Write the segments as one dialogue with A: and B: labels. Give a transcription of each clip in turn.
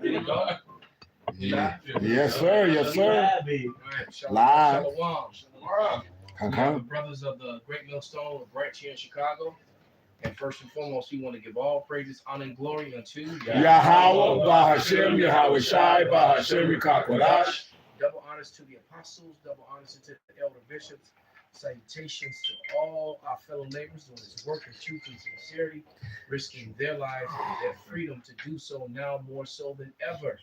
A: There you go.
B: Yeah. Yes, sir. Yes, sir. Live.
A: The brothers of the Great Millstone branch here in Chicago. And first and foremost, we want to give all praises, honor, and glory unto
B: Yahweh, Bahashem, Yahweh Shai, Bahashem, Yikakwadash.
A: Double honors to the apostles, double honors to the elder bishops. Salutations to all our fellow neighbors doing this work in truth and sincerity, risking their lives and their freedom to do so now more so than ever.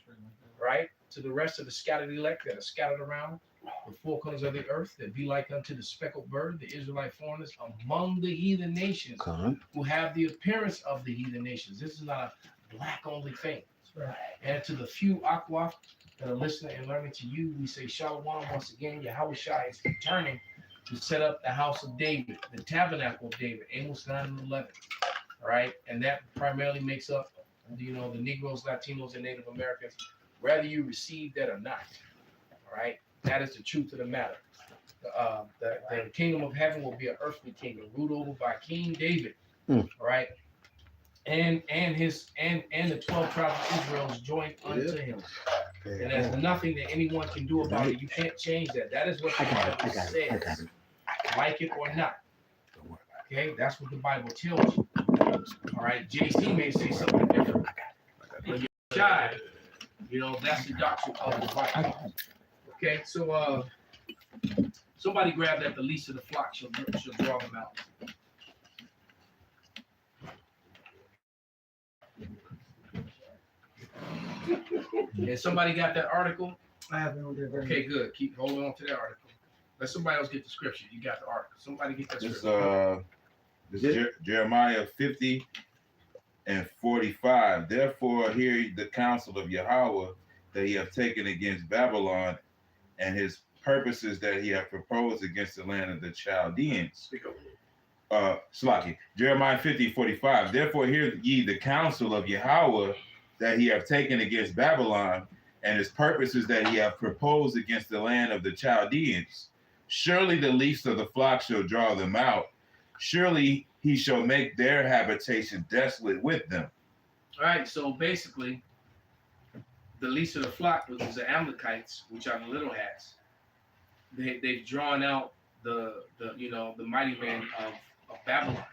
A: Right? To the rest of the scattered elect that are scattered around the four corners of the earth, that be like unto the speckled bird, the Israelite foreigners among the heathen nations who have the appearance of the heathen nations. This is not a black only thing. And to the few Aqua that are listening and learning to you, we say Shalom once again. Yahweh Shai is returning to set up the house of David, the tabernacle of David, Amos 9 and 11. All right, and that primarily makes up, the Negroes, Latinos, and Native Americans, whether you receive that or not. All right, that is the truth of the matter. The kingdom of heaven will be an earthly kingdom ruled over by King David. All right, and the 12 tribes of Israel is joined unto him. And there's nothing that anyone can do about it. You can't change that. That is what the Bible says. Like it or not. Okay, that's what the Bible tells you. All right, JC may say something different. But Shai, that's the doctrine of the Bible. Okay, so somebody grab that. The least of the flock shall draw them out. And somebody got that article?
C: I have it on there.
A: Okay, good. Keep holding on to that article. Let somebody else get the scripture. You got the article. Somebody get that scripture.
D: This Jeremiah 50 and 45. Therefore, hear the counsel of Yahweh that he hath taken against Babylon, and his purposes that he hath proposed against the land of the Chaldeans. Slaki. Jeremiah 50, 45. Therefore, hear ye the counsel of Yahweh that he hath taken against Babylon, and his purposes that he hath proposed against the land of the Chaldeans. Surely the least of the flock shall draw them out. Surely he shall make their habitation desolate with them.
A: All right, so basically, the least of the flock, which is the Amalekites, which are the little hats, they've drawn out the mighty man of Babylon.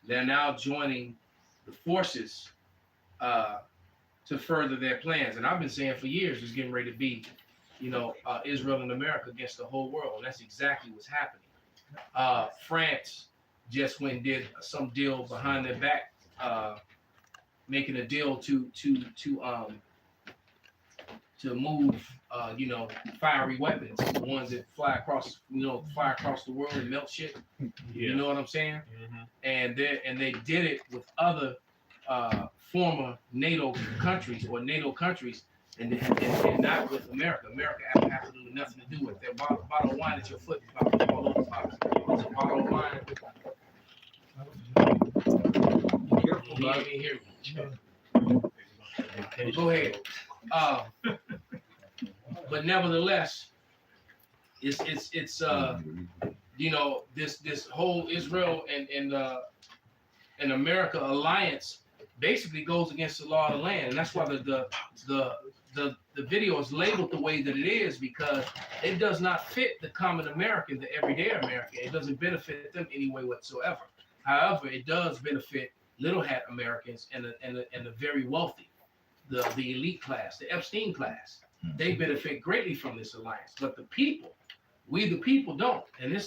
A: They're now joining the forces to further their plans. And I've been saying for years it's getting ready to be, Israel and America against the whole world. And that's exactly what's happening. France just went and did some deal behind their back, making a deal to move, fiery weapons, the ones that fly across the world and melt shit. Yeah. You know what I'm saying? Mm-hmm. And they did it with other former NATO countries, and not with America. America has absolutely nothing to do with it. That bottle of wine at your foot is about to fall over the box. It's a bottle of wine. He didn't hear me. Go ahead. But nevertheless, it's this whole Israel and America alliance basically goes against the law of the land, and that's why the video is labeled the way that it is, because it does not fit the common American, the everyday American. It doesn't benefit them any way whatsoever. However, it does benefit little hat Americans and the very wealthy, the elite class, the Epstein class. They benefit greatly from this alliance, but the people, we the people don't. And in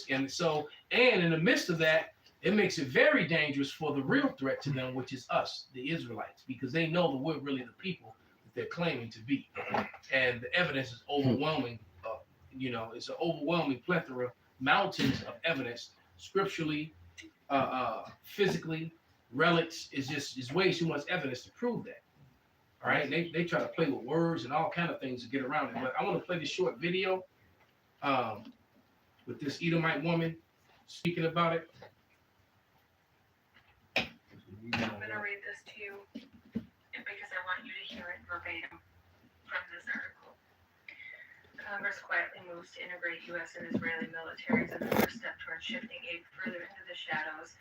A: the midst of that, it makes it very dangerous for the real threat to them, which is us, the Israelites, because they know that we're really the people that they're claiming to be. And the evidence is overwhelming. It's an overwhelming plethora, mountains of evidence, scripturally, physically, relics. Is way too much evidence to prove that. All right, they try to play with words and all kind of things to get around it. But I want to play this short video with this Edomite woman speaking about it.
E: I'm going to read this to you because I want you to hear it verbatim from this article. Congress quietly moves to integrate U.S. and Israeli militaries as a first step towards shifting aid further into the shadows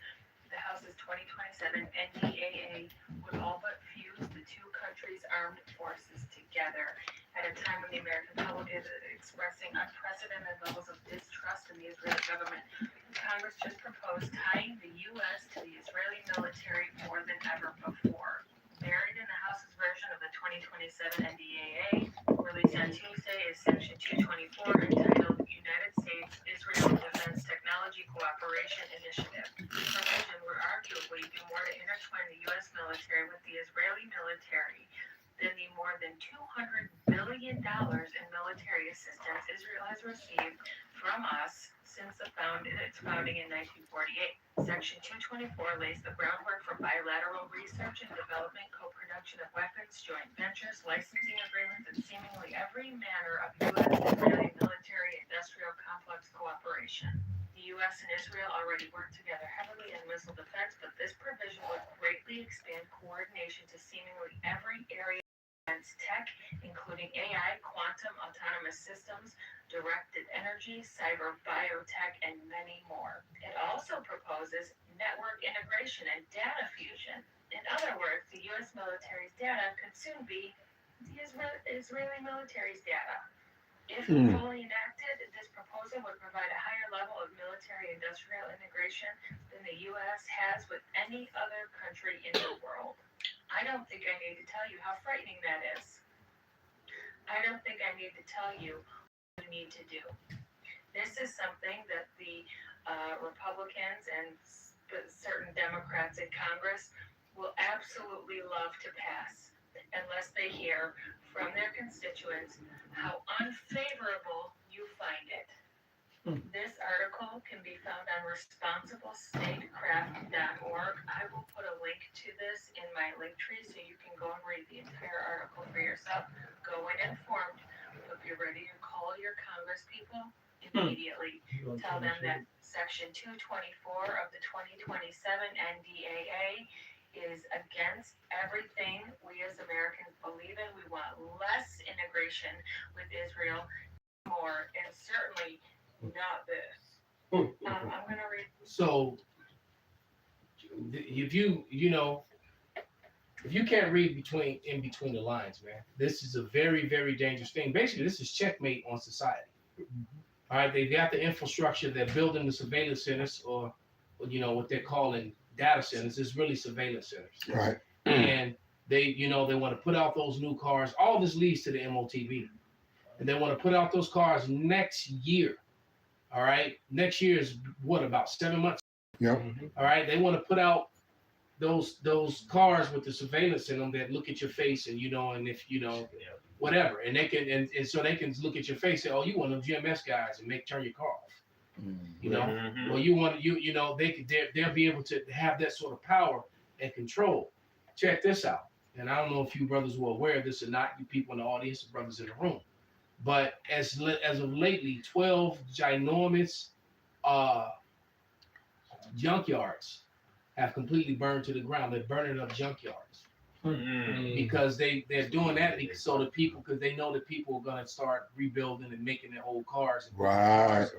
E: the House's 2027 NDAA would all but fuse the two countries' armed forces together at a time when the American public is expressing unprecedented levels of distrust in the Israeli government. Congress just proposed tying the U.S. to the Israeli military more than ever before. Buried in the House's version of the 2027 NDAA, released on Tuesday, is Section 224 entitled United States-Israel Defense Technology Cooperation Initiative. The provision would arguably do more to intertwine the U.S. military with the Israeli military than the more than $200 billion in military assistance Israel has received from us since its founding in 1948. Section 224 lays the groundwork for bilateral research and development, co-production of weapons, joint ventures, licensing agreements, and seemingly every manner of U.S.-Israeli military-industrial complex cooperation. The U.S. and Israel already work together heavily in missile defense, but this provision would greatly expand coordination to seemingly every area of defense tech, including AI, quantum, autonomous systems, directed energy, cyber biotech, and many more. It also proposes network integration and data fusion. In other words, the U.S. military's data could soon be the Israeli military's data. If fully enacted, this proposal would provide a higher level of military-industrial integration than the U.S. has with any other country in the world. I don't think I need to tell you how frightening that is. I don't think I need to tell you what we need to do. This is something that the Republicans and certain Democrats in Congress will absolutely love to pass unless they hear from their constituents how unfavorable you find it. This article can be found on responsiblestatecraft.org. I will put a link to this in my link tree so you can go and read the entire article for yourself. Go in informed, but be ready to call your Congress people immediately. Tell them that Section 224 of the 2027 NDAA is against everything we as Americans believe in. We want less integration with Israel, more, and certainly not this. I'm going to read.
A: So, if you can't read in between the lines, man, this is a very, very dangerous thing. Basically, this is checkmate on society. All right, they got the infrastructure. They're building the surveillance centers, or what they're calling data centers. It's really surveillance centers.
B: Right.
A: And they want to put out those new cars. All this leads to the MOTV, and they want to put out those cars next year. All right, next year is what, about 7 months?
B: Yep.
A: All right, they want to put out those cars with the surveillance in them that look at your face and and if whatever, and they can and so they can look at your face and say, oh, you one of them GMS guys, and turn your car off. Well, you want they'll be able to have that sort of power and control. Check this out, and I don't know if you brothers were aware of this or not, you people in the audience, the brothers in the room, but as of lately, 12 ginormous junkyards have completely burned to the ground. They're burning up junkyards because they're doing that so the people, because they know that people are going to start rebuilding and making their old cars
B: Right.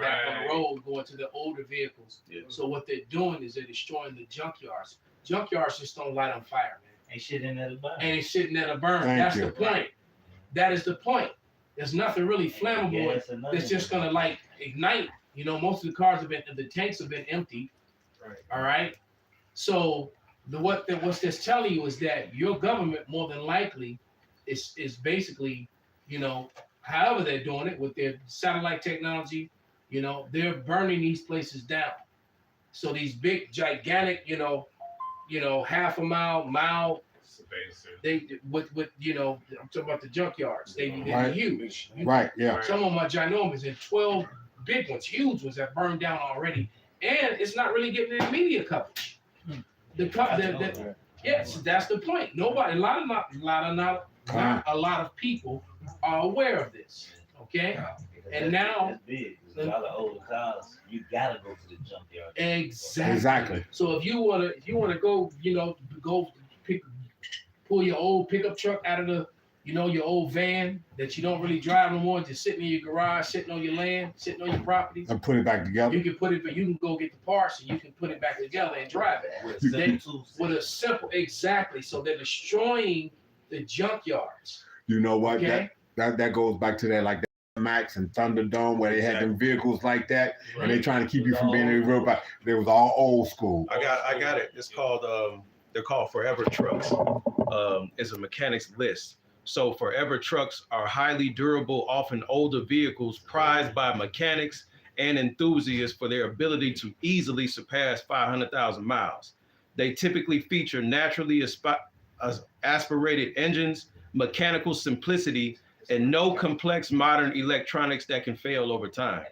A: back on the road, going to the older vehicles.
C: Yeah.
A: So what they're doing is they're destroying the junkyards. Junkyards just don't light on fire, man.
C: Ain't shit in there to burn.
A: And it's sitting there to burn.
B: Thank you.
A: The point. That is the point. There's nothing really flammable. It's just gonna ignite. Most of the cars the tanks have been emptied.
C: Right.
A: All right. So what this telling you is that your government more than likely is basically, however they're doing it with their satellite technology, they're burning these places down. So these big gigantic, half a mile. They I'm talking about the junkyards. They're
B: Right.
A: huge.
B: Right. Yeah.
A: Some of them are ginormous, and 12 big ones, huge ones, have burned down already, and it's not really getting any media coverage. Yes, that's the point. Nobody, not a lot of people are aware of this. Okay, and now
C: it's big. There's a lot of older cars. You gotta go to the junkyard.
B: Exactly.
A: So if you wanna go, pull your old pickup truck out of You know, your old van that you don't really drive no more, just sitting in your garage, sitting on your land, sitting on your property.
B: And put it back together.
A: You can put it, but you can go get the parts and you can put it back together and drive it.
C: With a simple tool set.
A: With a simple, exactly. So they're destroying the junkyards.
B: You know what?
A: Okay.
B: That goes back to that like the Max and Thunderdome where they had them vehicles like that, and they trying to keep you from being able to real back. They was all old school.
F: I got it. It's called they're called Forever Trucks. It's a mechanic's list. So Forever Trucks are highly durable, often older vehicles prized by mechanics and enthusiasts for their ability to easily surpass 500,000 miles. They typically feature naturally aspirated engines, mechanical simplicity, and no complex modern electronics that can fail over time.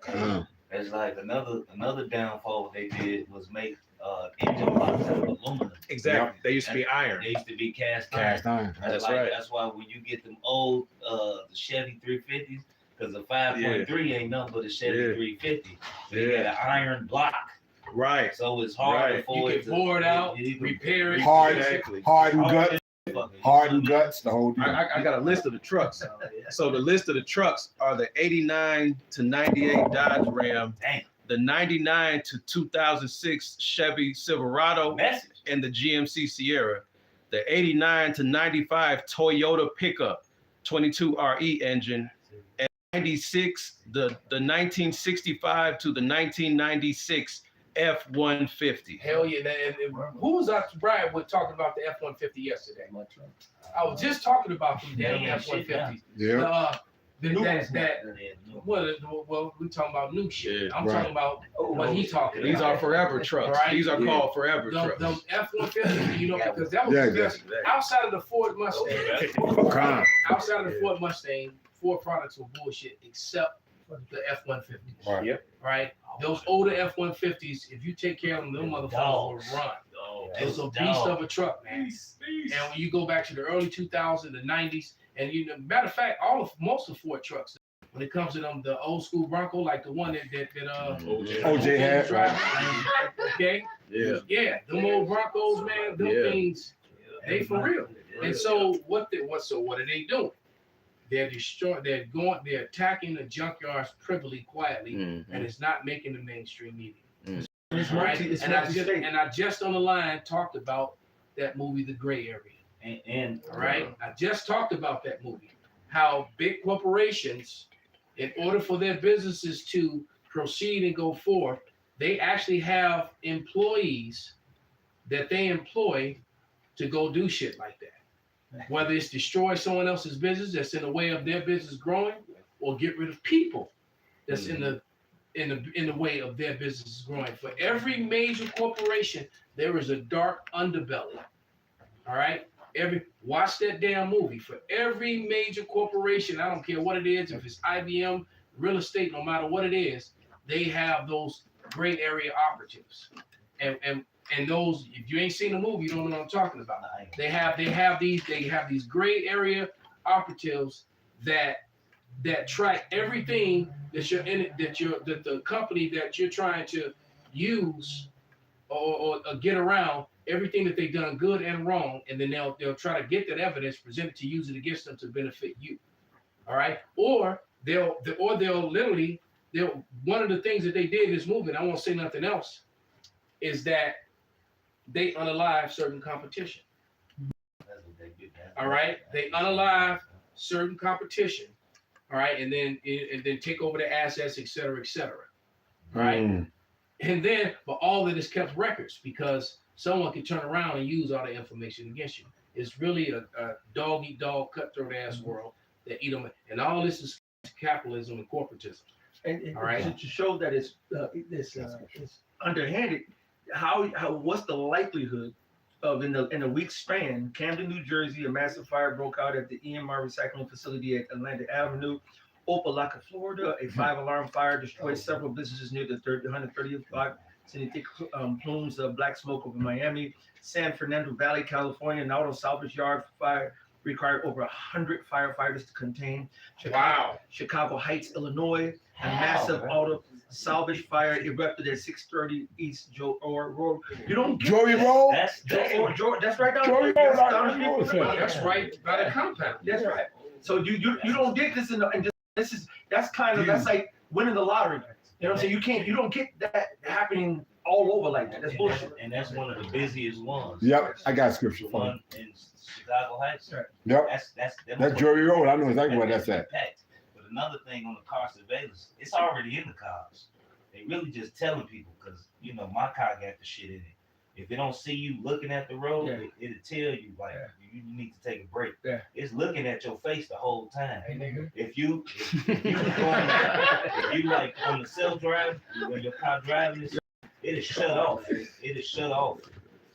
C: It's like another downfall they did was make engine blocks out of aluminum.
F: Exactly. They used to be iron.
C: They used to be cast
B: Cast iron.
F: That's right.
C: That's why when you get them old the Chevy 350s, because the 5.3 ain't nothing but a Chevy 350. They got an iron block,
F: Right.
C: so it's harder for
A: You
C: it
A: can bore it out,
C: you can
A: repair it.
F: Exactly.
B: Hardened guts, the whole deal.
F: I got a list of the trucks. So the list of the trucks are the 89 to 98 Dodge Ram,
C: Damn.
F: the 99 to 2006 Chevy Silverado,
C: Message.
F: and the GMC Sierra, the 89 to 95 Toyota pickup, 22 RE engine, and 96 the 1965 to the 1996 F-150.
A: Hell yeah! Who was Brian was talking about the F-150 yesterday? I was just talking about them damn
C: Yeah, shit,
A: F-150s.
B: Yeah.
A: Well, we talking about new shit.
F: Yeah,
A: I'm
B: right.
A: talking about what he talking
F: These
A: about.
F: are forever trucks.
A: Right.
F: These are called forever trucks.
A: Them F-150s, you know, because that was
B: Yeah,
A: the best. Outside of the Ford Mustang,
B: Okay.
A: outside of the Ford Mustang, Ford products were bullshit except the F-150s.
B: Right.
F: Yep.
A: Right? Those older F-150s, if you take care of them, them motherfuckers will run. It was a beast of a truck, man. And when you go back to the early 2000s, the 90s, and matter of fact, most of Ford trucks, when it comes to them, the old school Bronco, like the one that
B: OJ had,
A: driving, okay,
F: Yeah.
A: them old Broncos, man, them things, they for real. And so what are they doing? They're destroying. They're attacking the junkyards privily, quietly, and it's not making the mainstream media. Right? And I just on the line talked about that movie, The Gray Area.
C: And
A: All right, I just talked about that movie. How big corporations, in order for their businesses to proceed and go forth, they actually have employees that they employ to go do shit like that. Whether it's destroy someone else's business that's in the way of their business growing, or get rid of people that's in the way of their business growing. For every major corporation, there is a dark underbelly. All right. Watch that damn movie. For every major corporation, I don't care what it is, if it's IBM, real estate, no matter what it is, they have those gray area operatives. And those, if you ain't seen the movie, you don't know what I'm talking about. They have these gray area operatives that track everything that the company that you're trying to use or get around, everything that they've done good and wrong, and then they'll try to get that evidence, present it to use it against them to benefit you. All right, or they'll literally one of the things that they did in this movie, and I won't say nothing else, is that they unalive certain competition. All right, they unalive certain competition. All right, and then take over the assets, et cetera, right? And then, but all that is kept records because someone can turn around and use all the information against you. It's really a dog eat dog, cutthroat ass world that eat them, and all this is capitalism and corporatism.
G: And
A: all right,
G: to show that it's underhanded, what's the likelihood of in a week span, Camden, New Jersey, a massive fire broke out at the EMR recycling facility at Atlantic Avenue. Opelika, Florida, a 5-alarm fire destroyed several businesses near the 130th block, sending thick plumes of black smoke over Miami. San Fernando Valley, California, an auto salvage yard fire required over 100 firefighters to contain. Chicago Heights, Illinois, a massive auto salvage fire erupted at 630 East Joe Road. You don't get
B: Joey Road?
G: that's right down
B: Joey
G: there.
B: Road.
A: That's right by the compound.
G: That's right. So you don't get this that's kind of that's like winning the lottery. You know what I'm saying? You don't get that happening all over like that. That's bullshit.
C: And that's one of the busiest ones.
B: Yep, I got
C: The
B: scripture for you.
C: one in Chicago Heights.
B: Yep,
C: That's
B: Drury Road. I know exactly where that's at.
C: packed. But another thing on the car surveillance, it's already in the cars. They really just telling people because my car got the shit in it. If it don't see you looking at the road, it'll tell you like you need to take a break.
G: Yeah.
C: It's looking at your face the whole time.
A: Hey, nigga.
C: If you like on the self drive when your car driving, it is shut off. It is shut off.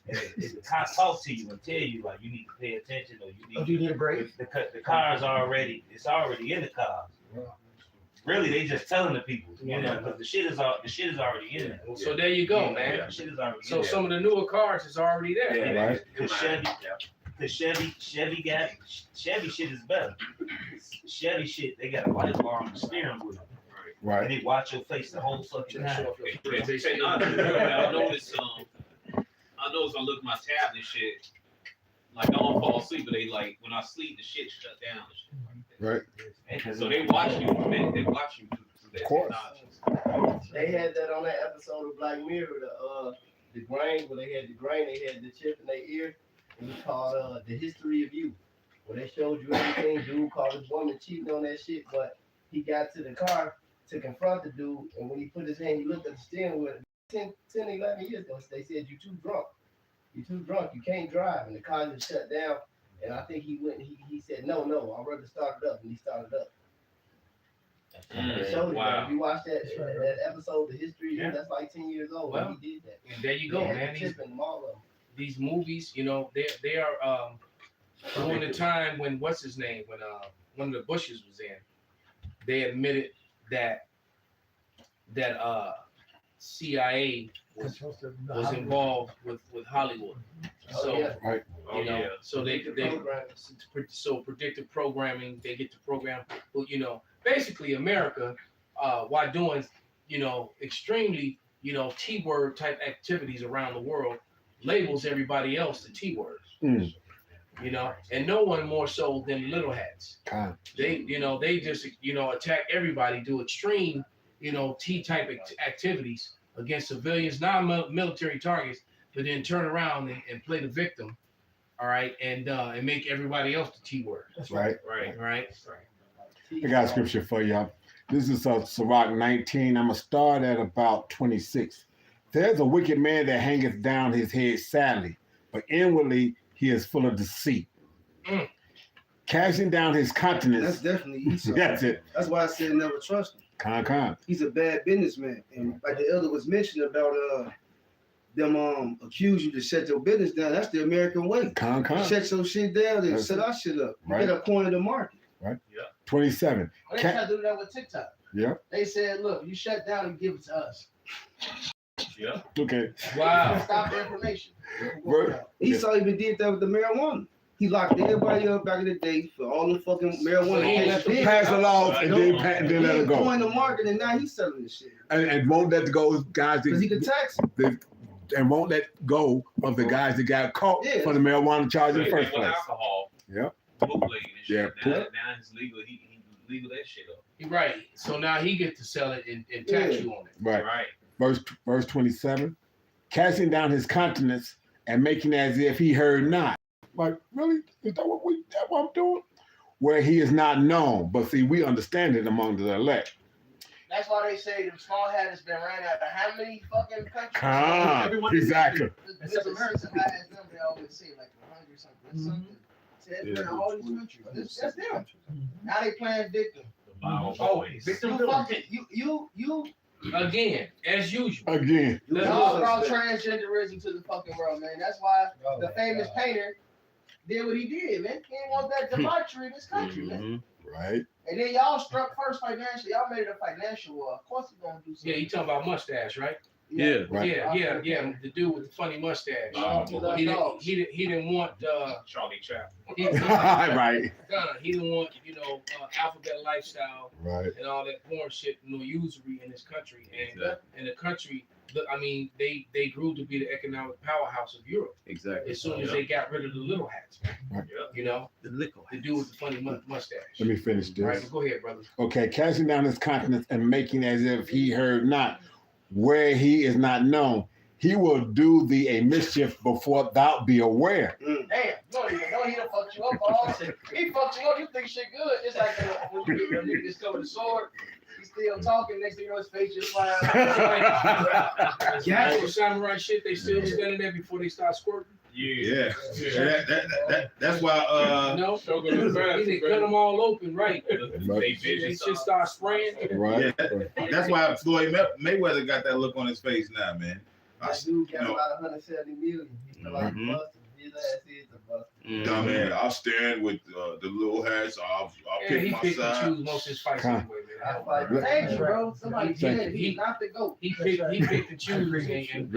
C: And if the car talk to you and tell you like you need to pay attention or
G: You need a break?
C: the car is already in the car. Really, they just telling the people, because the shit is already in there.
A: So there you go, man.
C: The shit is already in
A: So
C: there.
A: some of the newer cars is already there.
C: Yeah,
B: Right.
C: Cause Chevy shit is better. Chevy shit, they got a light bar on the steering wheel. And
B: Right.
C: they watch your face the whole fucking time.
H: I notice I look at my tablet and shit. Like I don't fall asleep, but they like when I sleep, the shit shut down. And shit.
B: Right.
H: So they watch you. They watch you through that
B: Of course.
H: technology.
I: They had that on that episode of Black Mirror, the grain, where they had the grain, they had the chip in their ear. It was called The History of You. Where they showed you everything. Dude called his woman cheating on that shit, but he got to the car to confront the dude, and when he put his hand, he looked at the steering wheel. 10, 11 years ago, they said, "You too drunk. You too drunk. You can't drive." And the car just shut down. And I think he went. He said, "No, I'd rather start it up." And he started up. It showed you that. If you watch that episode, The History, that's like 10 years old when he did that.
A: And there you go,
I: They had
A: man.
I: the chip in them, all of them.
A: These movies, they are during the time when what's his name, when one of the Bushes was in, they admitted that CIA was involved with Hollywood. So
I: yeah.
B: Right.
A: so they so predictive programming, they get to program. Well, basically America, while doing extremely T-word type activities around the world, labels everybody else the T-word.
B: Mm.
A: And no one more so than little hats.
B: Con.
A: They just attack everybody, do extreme T-type activities against civilians, non-military targets, but then turn around and play the victim, all right, and make everybody else the T-word.
B: Right.
A: Right.
B: I got a scripture for y'all. This is Sirach 19. I'm going to start at about 26. There's a wicked man that hangeth down his head sadly, but inwardly he is full of deceit.
A: Mm.
B: Casting down his
J: That's
B: countenance.
J: definitely Esau.
B: That's it.
J: That's why I said never trust him.
B: Con.
J: He's a bad businessman. And like the elder was mentioning about them accuse you to shut your business down. That's the American way.
B: Con.
J: Shut your shit down and
B: That's
J: set our shit up. You
B: right.
J: get a corner of the market.
B: 27.
I: They tried to do that with TikTok.
B: Yeah.
I: They said, "Look, you shut down and give it to us.
B: Okay.
A: Wow.
I: Stop the information."
B: Ver-
J: Esau even did that with the marijuana. He locked everybody up back in the day for all the fucking marijuana.
A: So he let them
B: Pass the laws and then
J: He
B: let it go.
J: going the market and now he's selling this shit.
B: And won't let go of guys
J: Because he
B: that,
J: can tax him.
B: and won't let go of the guys that got caught
J: Yeah.
B: for the marijuana charge in the first
H: With
B: place.
H: alcohol.
B: Yep.
H: Bootlegging and
B: Yeah,
H: shit. Now it's legal. He legal that shit up.
A: Right. So now he gets to sell it and tax you on it.
B: Right.
H: Right.
B: Verse 27. Casting down his countenance and making as if he heard not. Like, really? Is that what I'm doing? Where he is not known. But see, we understand it among the elect.
I: That's why they say the small hat has been ran out of how many fucking countries?
B: Con. Exactly.
I: This America has them. They always say like 100 something. That's something. So it's been in all these countries. That's them. Now they playing victim.
H: The Bible
A: Oh,
H: boys.
A: victim
I: You fucking you
A: again, as usual.
B: Again.
I: y'all brought transgenderism to the fucking world, man. That's why the famous painter did what he did, man. He didn't want that debauchery in this country, man.
B: Right.
I: And then y'all struck first financially. Y'all made it a financial war. Of course, we're gonna do something.
A: Yeah, you talking about mustache, right?
F: Yeah.
B: Right.
A: Yeah. The dude with the funny mustache.
I: Oh,
A: He didn't want
H: Charlie Chaplin.
A: he
B: Right.
A: didn't want alphabet lifestyle
B: Right.
A: and all that porn shit, usury in this country. And the country, I mean, they grew to be the economic powerhouse of Europe
F: Exactly.
A: as soon as they got rid of the little hats, man.
B: Right.
A: You know,
F: The liquor.
A: the dude with the funny mustache.
B: Let me finish
A: All right,
B: this.
A: but go ahead, brother.
B: Okay, casting down his countenance and making as if he heard not, where he is not known. He will do thee a mischief before thou be aware.
I: Damn, you don't even know he done fucked you up. All he fucked you up. You think shit good. It's like when you get a nigga discover the sword. He's still talking. Next thing you know, his face just flying.
A: Yeah, the samurai shit, they still standing there before they start squirting.
D: Yeah. That's why.
A: No, they cut them all open, right?
F: They
A: They should start spraying.
B: Right.
D: That's why Floyd Mayweather got that look on his face now, man.
I: That dude got
D: No.
I: about 170 million. He's like
F: Mhm.
I: busted. His ass is a bust.
D: No, man, I'll stand with the little hats. I'll
A: Yeah,
D: pick
A: he
D: my
A: picked and
D: side.
A: choose most of his fights
B: Huh.
A: anyway,
I: I
A: man.
I: fight. Thank you, bro. Somebody
B: Thank
I: said
A: you.
I: he not the GOAT.
A: He picked and choose and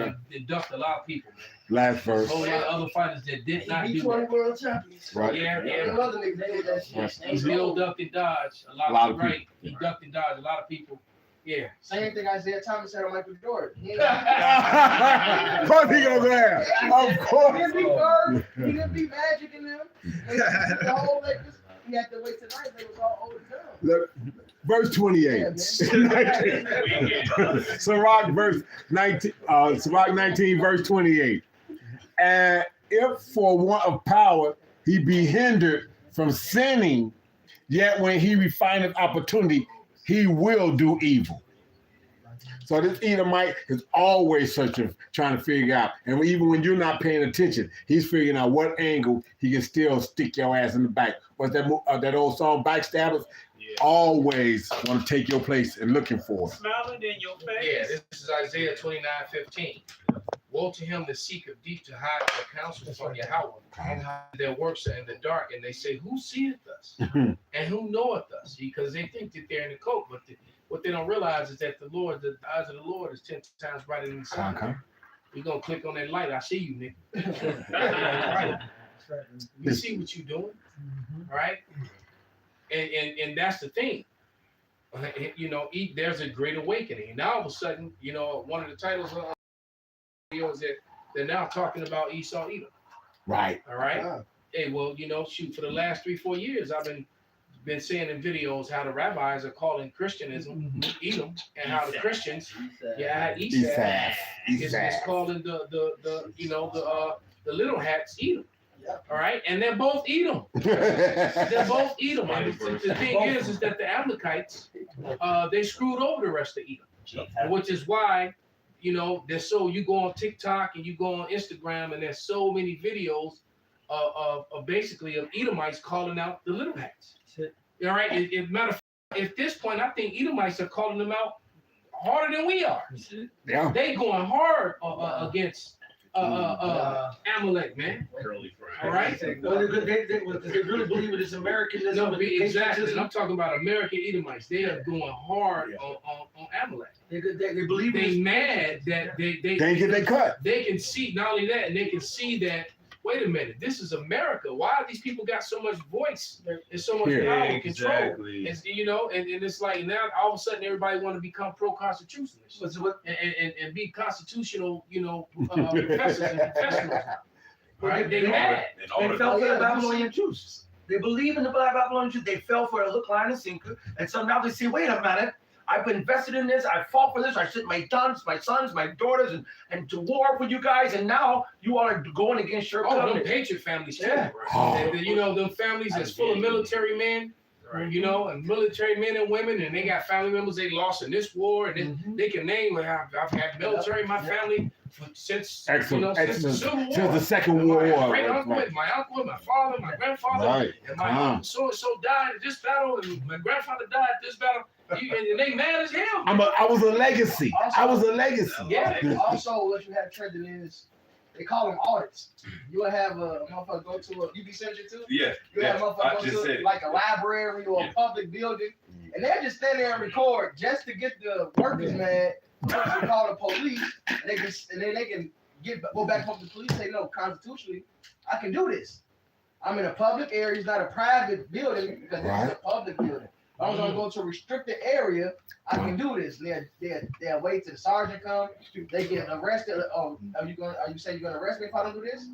A: ducked a lot of people, man.
B: Last
A: A
B: verse.
A: whole lot of other fighters that did not
I: He
A: do
I: beat 20
A: that.
I: world champions.
B: Right.
A: Yeah.
I: Them other niggas did that shit.
B: Right.
A: He still ducked and dodged a lot
B: lot
A: of
B: of
A: right.
B: people.
A: He ducked and dodged a lot of people. Yeah.
I: Same thing Isaiah Thomas said on Michael Jordan. He ain't
B: Of course he gonna grab. Of
I: He
B: course.
I: didn't beat Bird. He didn't beat Magic in them. The whole Lakers. He had to wait tonight. They was all old as hell.
B: Look, verse 28. Sirach verse 19. Sirach 19 verse 28. And if for want of power he be hindered from sinning, yet when he refineth opportunity, he will do evil. So this Edomite is always searching, trying to figure out. And even when you're not paying attention, he's figuring out what angle he can still stick your ass in the back. What's that old song, Backstabbers?
H: Yeah.
B: Always want to take your place and looking for it.
H: Smiling in your face.
A: Yeah, this is Isaiah 29:15. Woe to him that seeketh deep to hide their counsel from Yahweh, and hide their works are in the dark, and they say, who seeth us? And who knoweth us? Because they think that they're in the coat, but what they don't realize is that the eyes of the Lord is 10 times brighter than the sun.
B: Okay.
A: You're gonna click on that light. I see you, nigga. Right. We see what you're doing. All right. And that's the thing. There's a great awakening. And now all of a sudden, one of the titles of is that they're now talking about Esau Edom.
B: Right.
A: All right. Hey, well, for the last 3-4 years, I've been seeing in videos how the rabbis are calling Christianism Edom, and how the Christians, Esau is calling the little hats Edom. All right, and they're both Edom. They're both Edom. And the thing is that the Amalekites, they screwed over the rest of Edom, which is why, there's you go on TikTok and you go on Instagram, and there's so many videos of basically of Edomites calling out the little hats. All right. Matter of fact, at this point, I think Edomites are calling them out harder than we are.
B: Yeah.
A: They going hard against Amalek, man.
H: Curly fry.
A: All right.
G: Well, they really believe it is Americanism.
A: No, exactly. And I'm talking about American Edomites. They are going hard on Amalek.
G: They believe it
A: They
G: is.
A: mad that they
B: get their cut.
A: They can see not only that, and they can see that. Wait a minute, this is America. Why these people got so much voice and so much
B: Yeah,
A: power and control?
F: Exactly.
A: It's, and it's like now all of a sudden everybody want to become pro-constitutionalist and be constitutional, professors and professionals. Right? They mad.
G: They fell for the Babylonian Jews. They believe in the Babylonian Jews. They fell for a hook, line, and sinker. And so now they say, wait a minute. I've invested in this. I fought for this. I sent my sons, my daughters, and to war for you guys. And now you all are going against your
A: them
G: covenant.
A: Patriot families too.
G: Yeah.
A: Them families that's full of military men, and military men and women, and they got family members they lost in this war, and they can name. I've had military in my family since
B: Excellent.
A: since the
B: Excellent.
A: Civil War.
B: Since the Second World War.
A: Great uncle,
B: Right.
A: my uncle, my father, my grandfather,
B: Right.
A: and my uncle so and so died at this battle, and my grandfather died at this battle. And they mad as hell.
B: I was a legacy. I was a legacy.
A: Yeah.
I: Also, what you have trending is they call them audits. You will have a motherfucker go to you be searching too?
D: Yeah.
I: You have a motherfucker go to like a library or a public building, and they just stand there and record just to get the workers mad
J: to call the police, and they can go back home to the police and say, no, constitutionally, I can do this. I'm in a public area, it's not a private building because it's a public building. As long as I'm going to a restricted area, I can do this. They'll wait till the sergeant come, they get arrested. Oh, are you saying you're gonna arrest me if I don't do this?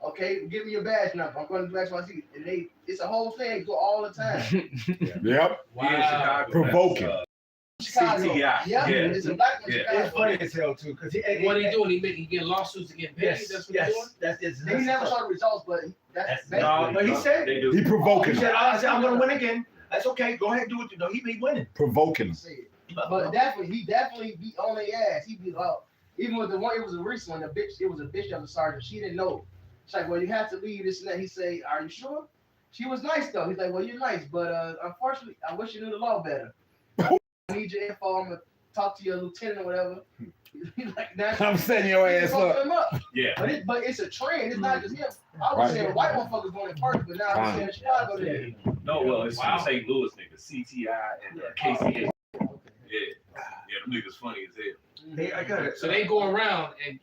J: Okay, give me your badge number. I'm going to do XYZ. And it's a whole thing, go all the time.
B: Yep.
H: Wow.
B: Provoking.
J: Chicago.
H: CTI.
J: Yeah,
H: Yeah.
J: it's a black one.
H: Yeah.
J: Chicago.
G: It's funny as hell too, because
A: What he doing? He getting lawsuits to get paid.
G: Yes,
A: That's what
G: yes,
A: he doing.
G: that's
J: They never saw the results, but that's basically.
C: No,
G: But he said,
H: They do.
B: He provoking
G: he
B: them.
G: said, I said, I'm gonna win again. That's okay. Go ahead, do it. No, he be winning.
B: Provoking them.
J: But definitely, he definitely be on their ass. He be even with the one, it was a recent one. It was a bitch of a sergeant. She didn't know. She's like, well, you have to leave this and that. He say, are you sure? She was nice though. He's like, well, you're nice, but unfortunately, I wish you knew the law better. I need your info. I'm gonna talk to your lieutenant or whatever. He's like, that's
B: I'm setting your ass up.
J: him up.
H: Yeah.
J: But it's a trend. It's not just him. I was
B: Right.
J: saying white motherfuckers doing it first, but now I'm saying Chicago did it.
H: No, well, it's
A: Wow.
H: St. Louis niggas, CTI and KCA. Yeah, them niggas funny as hell.
G: Hey, I got it.
A: So they go around and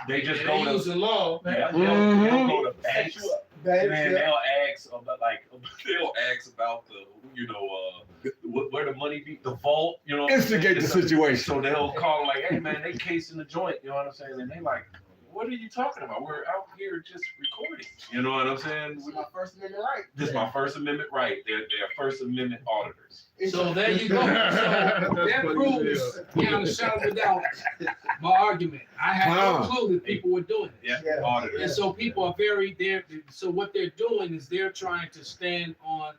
H: They just
A: they
H: go to,
A: using law.
H: yeah,
B: Mhm.
H: they'll go to banks. Man,
J: Baby,
H: they'll ask about they'll ask about where the money be, the vault, you know.
B: Instigate the
H: It's a-
B: situation.
H: So they'll call like, hey man, they casing the joint, you know what I'm saying? And they like, what are you talking about? We're out here just recording. You know what I'm saying?
J: this is my First Amendment right.
H: This is my First Amendment right. They're First Amendment auditors.
A: So there you go. So that proves beyond a shadow of a doubt my argument. I had no clue that people were doing it.
H: Yeah, auditors.
A: And so people are so what they're doing is they're trying to stand on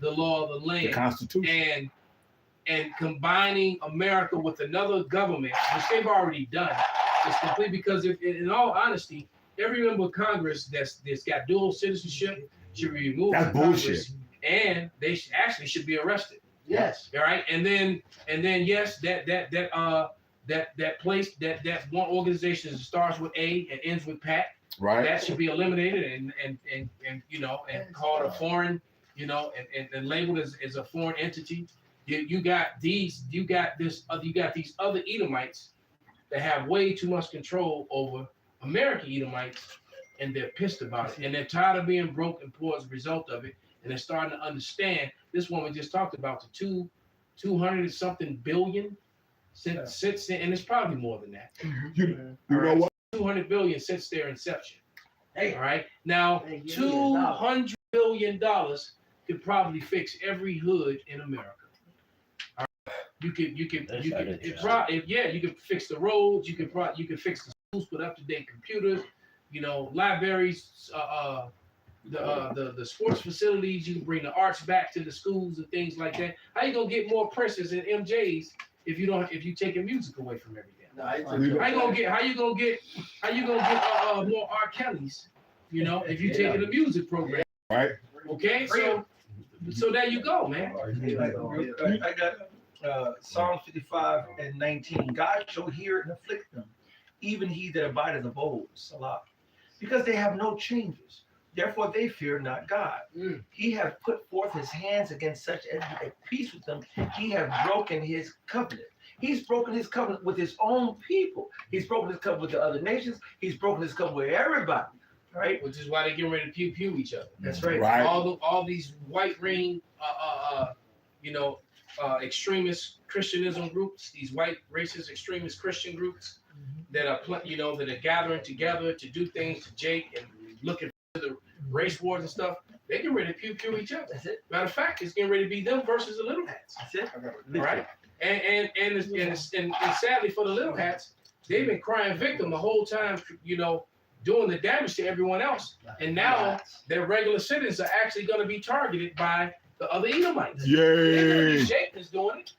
A: the law of the
B: The
A: land
B: Constitution.
A: and combining America with another government, which they've already done, is complete because if in all honesty, every member of Congress that's got dual citizenship should be removed
B: That's
A: from Congress,
B: bullshit.
A: and they actually should be arrested.
J: Yes.
A: All right, and then yes, that place that one organization that starts with A and ends with Pat,
B: Right.
A: that should be eliminated and called a foreign, and labeled as a foreign entity. You got these other Edomites that have way too much control over American Edomites, and they're pissed about it, and they're tired of being broke and poor as a result of it, and they're starting to understand. This woman just talked about the 200 and something billion since and it's probably more than that.
B: You know what?
A: 200 billion since their inception.
J: Hey.
A: All right. Now,
J: Hey, give me $1.
A: $200 billion could probably fix every hood in America. All right? You can fix the roads. You can fix the schools, put up-to-date computers, libraries, the sports facilities. You can bring the arts back to the schools and things like that. How you gonna get more Princes and MJs if you taking music away from everything? How you gonna get more R. Kellys? If you taking the music program,
B: Right.
A: okay? So there you go, man.
G: I got Psalm 55 and 19. God shall hear and afflict them, even he that abideth of old, Salah, because they have no changes. Therefore they fear not God. He hath put forth his hands against such as be at peace with them. He hath broken his covenant. He's broken his covenant with his own people. He's broken his covenant with the other nations. He's broken his covenant with everybody. Right?
A: Which is why they getting ready to pew each other.
G: That's right.
B: Right.
A: All these white ring, extremist Christianism groups, these white racist extremist Christian groups that are that are gathering together to do things to Jake and looking for the race wars and stuff. They getting ready to pew each other.
G: That's it.
A: Matter of fact, it's getting ready to be them versus the little hats.
G: That's it.
A: All right. And sadly for the little hats, they've been crying victim the whole time, doing the damage to everyone else. And now their regular citizens are actually going to be targeted by the other Edomites.
B: Yay.
A: Jake is doing it.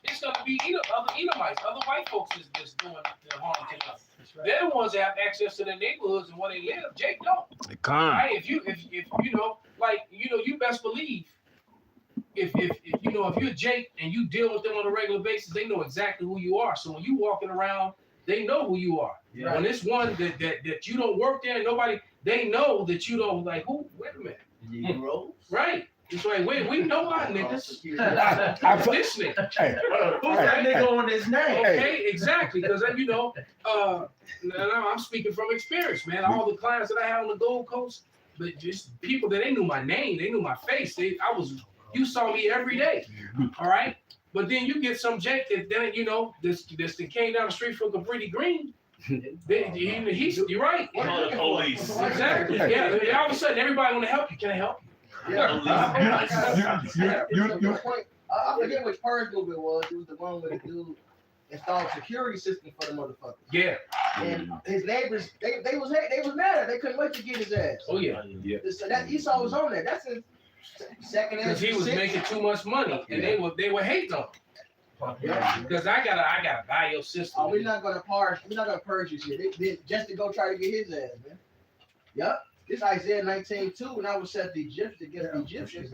A: It's going to be other Edomites, other white folks is doing the harm to us. They're the ones that have access to their neighborhoods and where they live. Jake don't. Right? If you best believe if you're Jake and you deal with them on a regular basis, they know exactly who you are. So when you walking around, they know who you are.
J: Yeah.
A: When it's one that you don't work there, nobody, they know that you don't like who. Wait a minute. Right. It's like, we know our niggas.
B: I-
A: This nigga.
B: Hey,
G: Who's that
B: Hey,
G: nigga on his name?
A: Okay, exactly. Because you know, now I'm speaking from experience, man. All the clients that I had on the Gold Coast, but just people that they knew my name, they knew my face. You saw me every day. All right. But then you get some Jake that then you know this that came down the street from Cabrini Green. You're right.
H: Call the police.
A: Exactly. Yeah. All of a sudden, everybody want to help you. Can I help you?
J: I forget which purge movie it was. It was the one where the dude installed a security system for the motherfucker.
A: Yeah.
J: And his neighbors, they was mad. They couldn't wait to get his ass.
A: Oh yeah.
J: So that Esau was on there. That's his second.
A: Because he was making too much money, and they were hating on him.
J: Yeah.
A: Because I gotta buy your system.
J: Oh, we're not gonna purge you shit. They just to go try to get his ass, man. Yep. This Isaiah 19:2, when I was set the Egyptians against the Egyptians,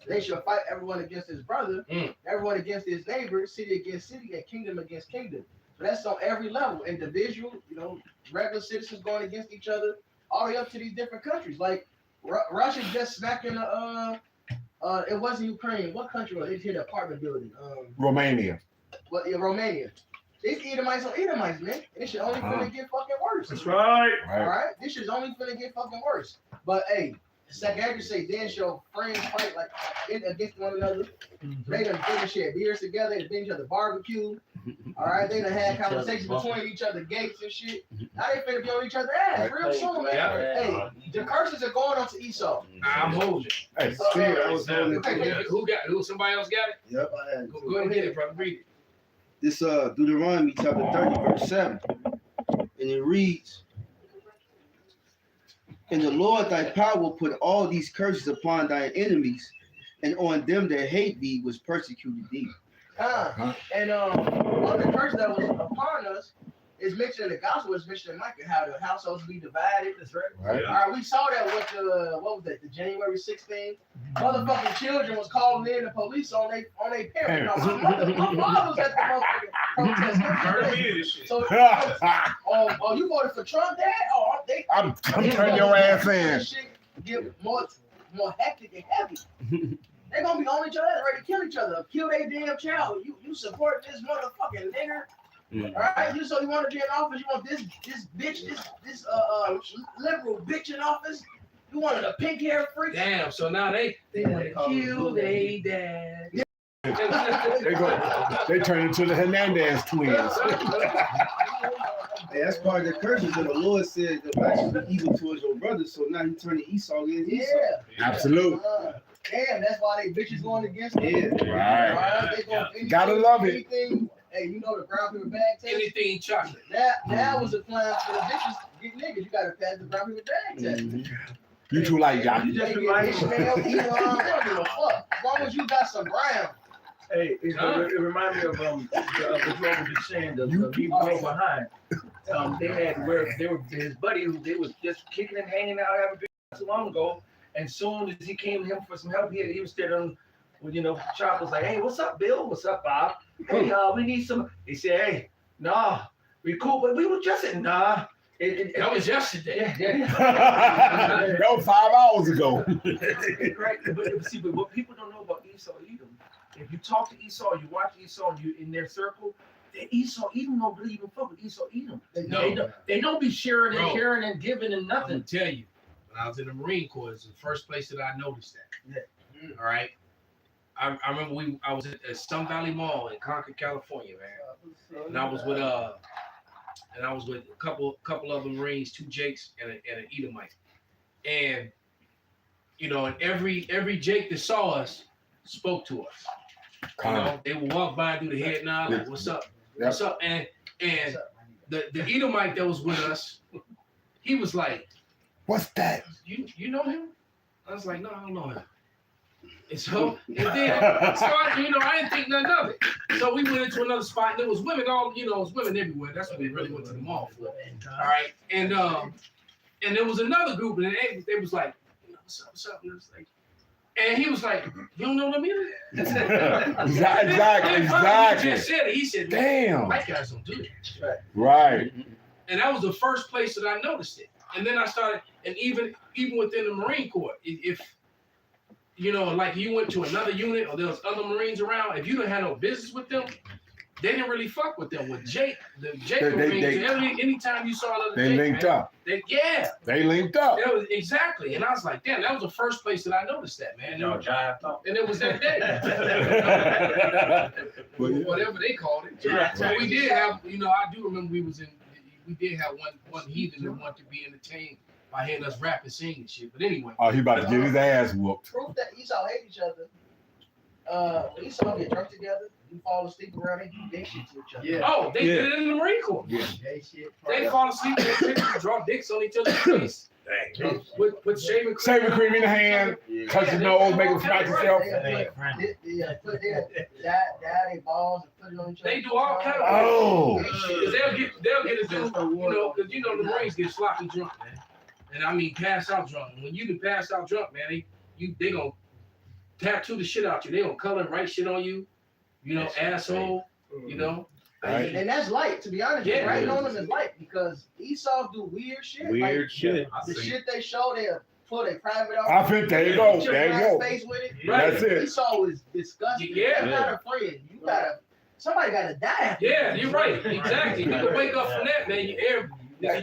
J: they shall fight everyone against his brother, everyone against his neighbor, city against city, and kingdom against kingdom. So that's on every level. Individual, you know, regular citizens going against each other, all the way up to these different countries. Like Russia just smacking it wasn't Ukraine. What country was it? It hit an apartment building.
B: Romania.
J: Well, yeah, Romania. These Edomites on Edomites, man. This shit only finna get fucking worse.
G: That's right.
J: All right, this shit's only finna get fucking worse. But hey, Second say then shall friends fight like against one another. They done finish share beers together. They been each other barbecue. All right, they done had conversations between each other gates and shit. Now they finna be on each other's ass real soon, man. Hey, the curses are going on to Esau.
A: I'm holding.
B: Hey,
A: Who? Somebody else got it?
K: Yep, I had it.
A: Go ahead and get it, brother. Read it.
K: This Deuteronomy chapter 30, verse 7. And it reads, and the Lord thy power will put all these curses upon thine enemies, and on them that hate thee was persecuted thee.
J: And one of the curses that was upon us is mentioned in the gospel, is mentioned in Micah, how the households be divided. That's right.
B: Right.
J: All right, we saw that with what was that, the January 16th? Motherfucking children was calling in the police on their parents. My mother was at the motherfucking protest. So, you voted for Trump, Dad? Oh,
B: I'm turning your ass in.
J: Shit get more hectic and heavy. They're gonna be on each other, ready to kill each other, kill their damn child. You support this motherfucking nigger. All right, you want to be in office? You want this bitch, this liberal bitch in office? You wanted a pink hair freak?
A: Damn. So now they want to kill they dad.
B: They turn into the Hernandez twins.
K: Hey, that's part of the curses that the Lord said that actually be evil towards your brothers. So now he turning Esau against Esau.
B: Absolutely.
J: Damn, that's why they bitches going against them.
K: Yeah.
B: Right.
J: They going
B: Gotta love it.
J: Hey, you know the brown paper bag test?
A: Anything chocolate.
J: That was a plan for the bitches. Get niggas, you gotta pass the brown paper bag test.
B: You too like y'all.
J: You just be like, Ishmael, Elon, I don't give a fuck. As long as you got some brown.
G: Hey, it reminds me of what you were just saying, the people go behind. They had where they were his buddy who they was just kicking and hanging out having beer not too long ago. And soon as he came to him for some help, he was standing with Chop was like, hey, what's up, Bill? What's up, Bob? Hey, we need some. He said, hey, nah, we cool, but we were just saying, nah.
A: That was yesterday.
B: That was 5 hours ago.
G: Right, but what people don't know about Esau Edom, if you talk to Esau, you watch Esau, you in their circle, Esau Edom don't really even fuck with Esau Edom. They don't be sharing and caring and giving and nothing.
A: I'm gonna tell you, when I was in the Marine Corps, it's the first place that I noticed that. Yeah. All right. I remember I was at Sun Valley Mall in Concord, California, man. And I was with a couple other Marines, 2 Jakes and an Edomite. And and every Jake that saw us spoke to us. They would walk by and do the head nod, like, what's up? What's up? And the Edomite that was with us, he was like,
B: what's that?
A: You know him? I was like, no, I don't know him. And so, I didn't think nothing of it. So we went into another spot, and there was women it was women everywhere. That's what we really went to the mall for. All right. And there was another group, and they was like, what's up? And it was like, and he was like, you don't know them either?
B: Exactly.
A: He just said it. He said,
B: damn.
A: White guys don't do that.
B: Right.
A: And that was the first place that I noticed it. And then I started, and even within the Marine Corps, if you know, like you went to another unit or there was other Marines around, if you didn't have no business with them, they didn't really fuck with them. With Jake, the Jake Marines, anytime you saw another
B: They
A: Jake,
B: linked
A: man,
B: up. They linked up.
A: That was exactly, and I was like, damn, that was the first place that I noticed that, man.
C: Y'all jive talk.
A: And it was that day. Whatever they called it. So we did have, you know, I do remember we did have one heathen that wanted to be entertained by hearing us rap and sing and shit. But anyway.
B: Oh, he about to get his ass whooped.
J: Proof that Esau hate each other. When Esau get drunk together, you fall asleep around, they do dick shit to each other.
I: Yeah.
A: Oh, they did it in the Marine Corps.
B: Yeah.
A: They fall asleep and draw dicks on each other's face. With shaving
B: cream in the hand, touch his nose, make him smack himself.
J: Put their balls and put it on each other.
A: They do all kinds of
B: Oh.
A: Cause they'll get a dude, you know, because you know the Marines get sloppy drunk, man. And I mean pass out drunk. And when you can pass out drunk, man, they gonna tattoo the shit out you. They gonna color and write shit on you. You know, asshole. You know.
B: Right.
J: And that's light, to be honest.
A: Yeah.
J: Writing on them is light because Esau do weird shit.
F: Weird shit.
J: The shit they show, they'll put a private out.
B: I think there you go.
J: Put your
B: There you
J: guy's
B: go.
J: face with it.
B: That's it.
J: Esau is disgusting.
A: Yeah.
J: That's not a friend. You gotta. Somebody gotta die. after
A: Yeah,
J: that.
A: you're right. Exactly. You can wake up from that, man.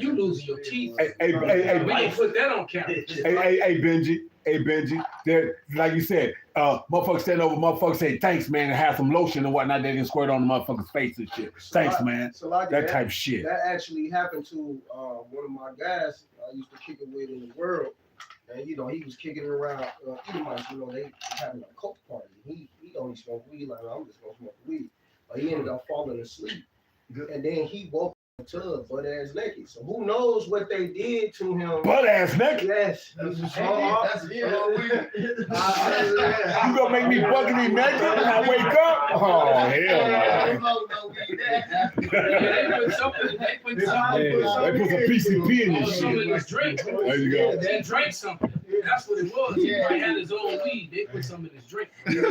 A: You losing your teeth.
B: Hey,
A: We can put that on camera.
B: hey, Benji. Hey, Benji. They're, like you said, motherfuckers stand over, motherfuckers say, thanks, man, and have some lotion and whatnot. They didn't squirt on the motherfucker's face and shit. Thanks, man.
L: So like
B: That type of shit.
L: That actually happened to one of my guys I used to kick it with in the world. And you know, he was kicking it around Edomites, you know, they having a coke party. He only smoked weed, like I'm just gonna smoke weed. But he ended up falling asleep. And then he woke up in the tub, butt ass naked. So who knows what they did to him?
B: Butt ass naked?
L: Yes.
I: That's
L: You
B: gonna make me bugging naked when I wake up? Oh, hell no.
A: They put some
B: They put some PCP in this
A: some in
B: shit.
A: his drink.
B: There you go.
A: They drank something. That's what it was. He might have his own weed. They put some in his drink.
L: They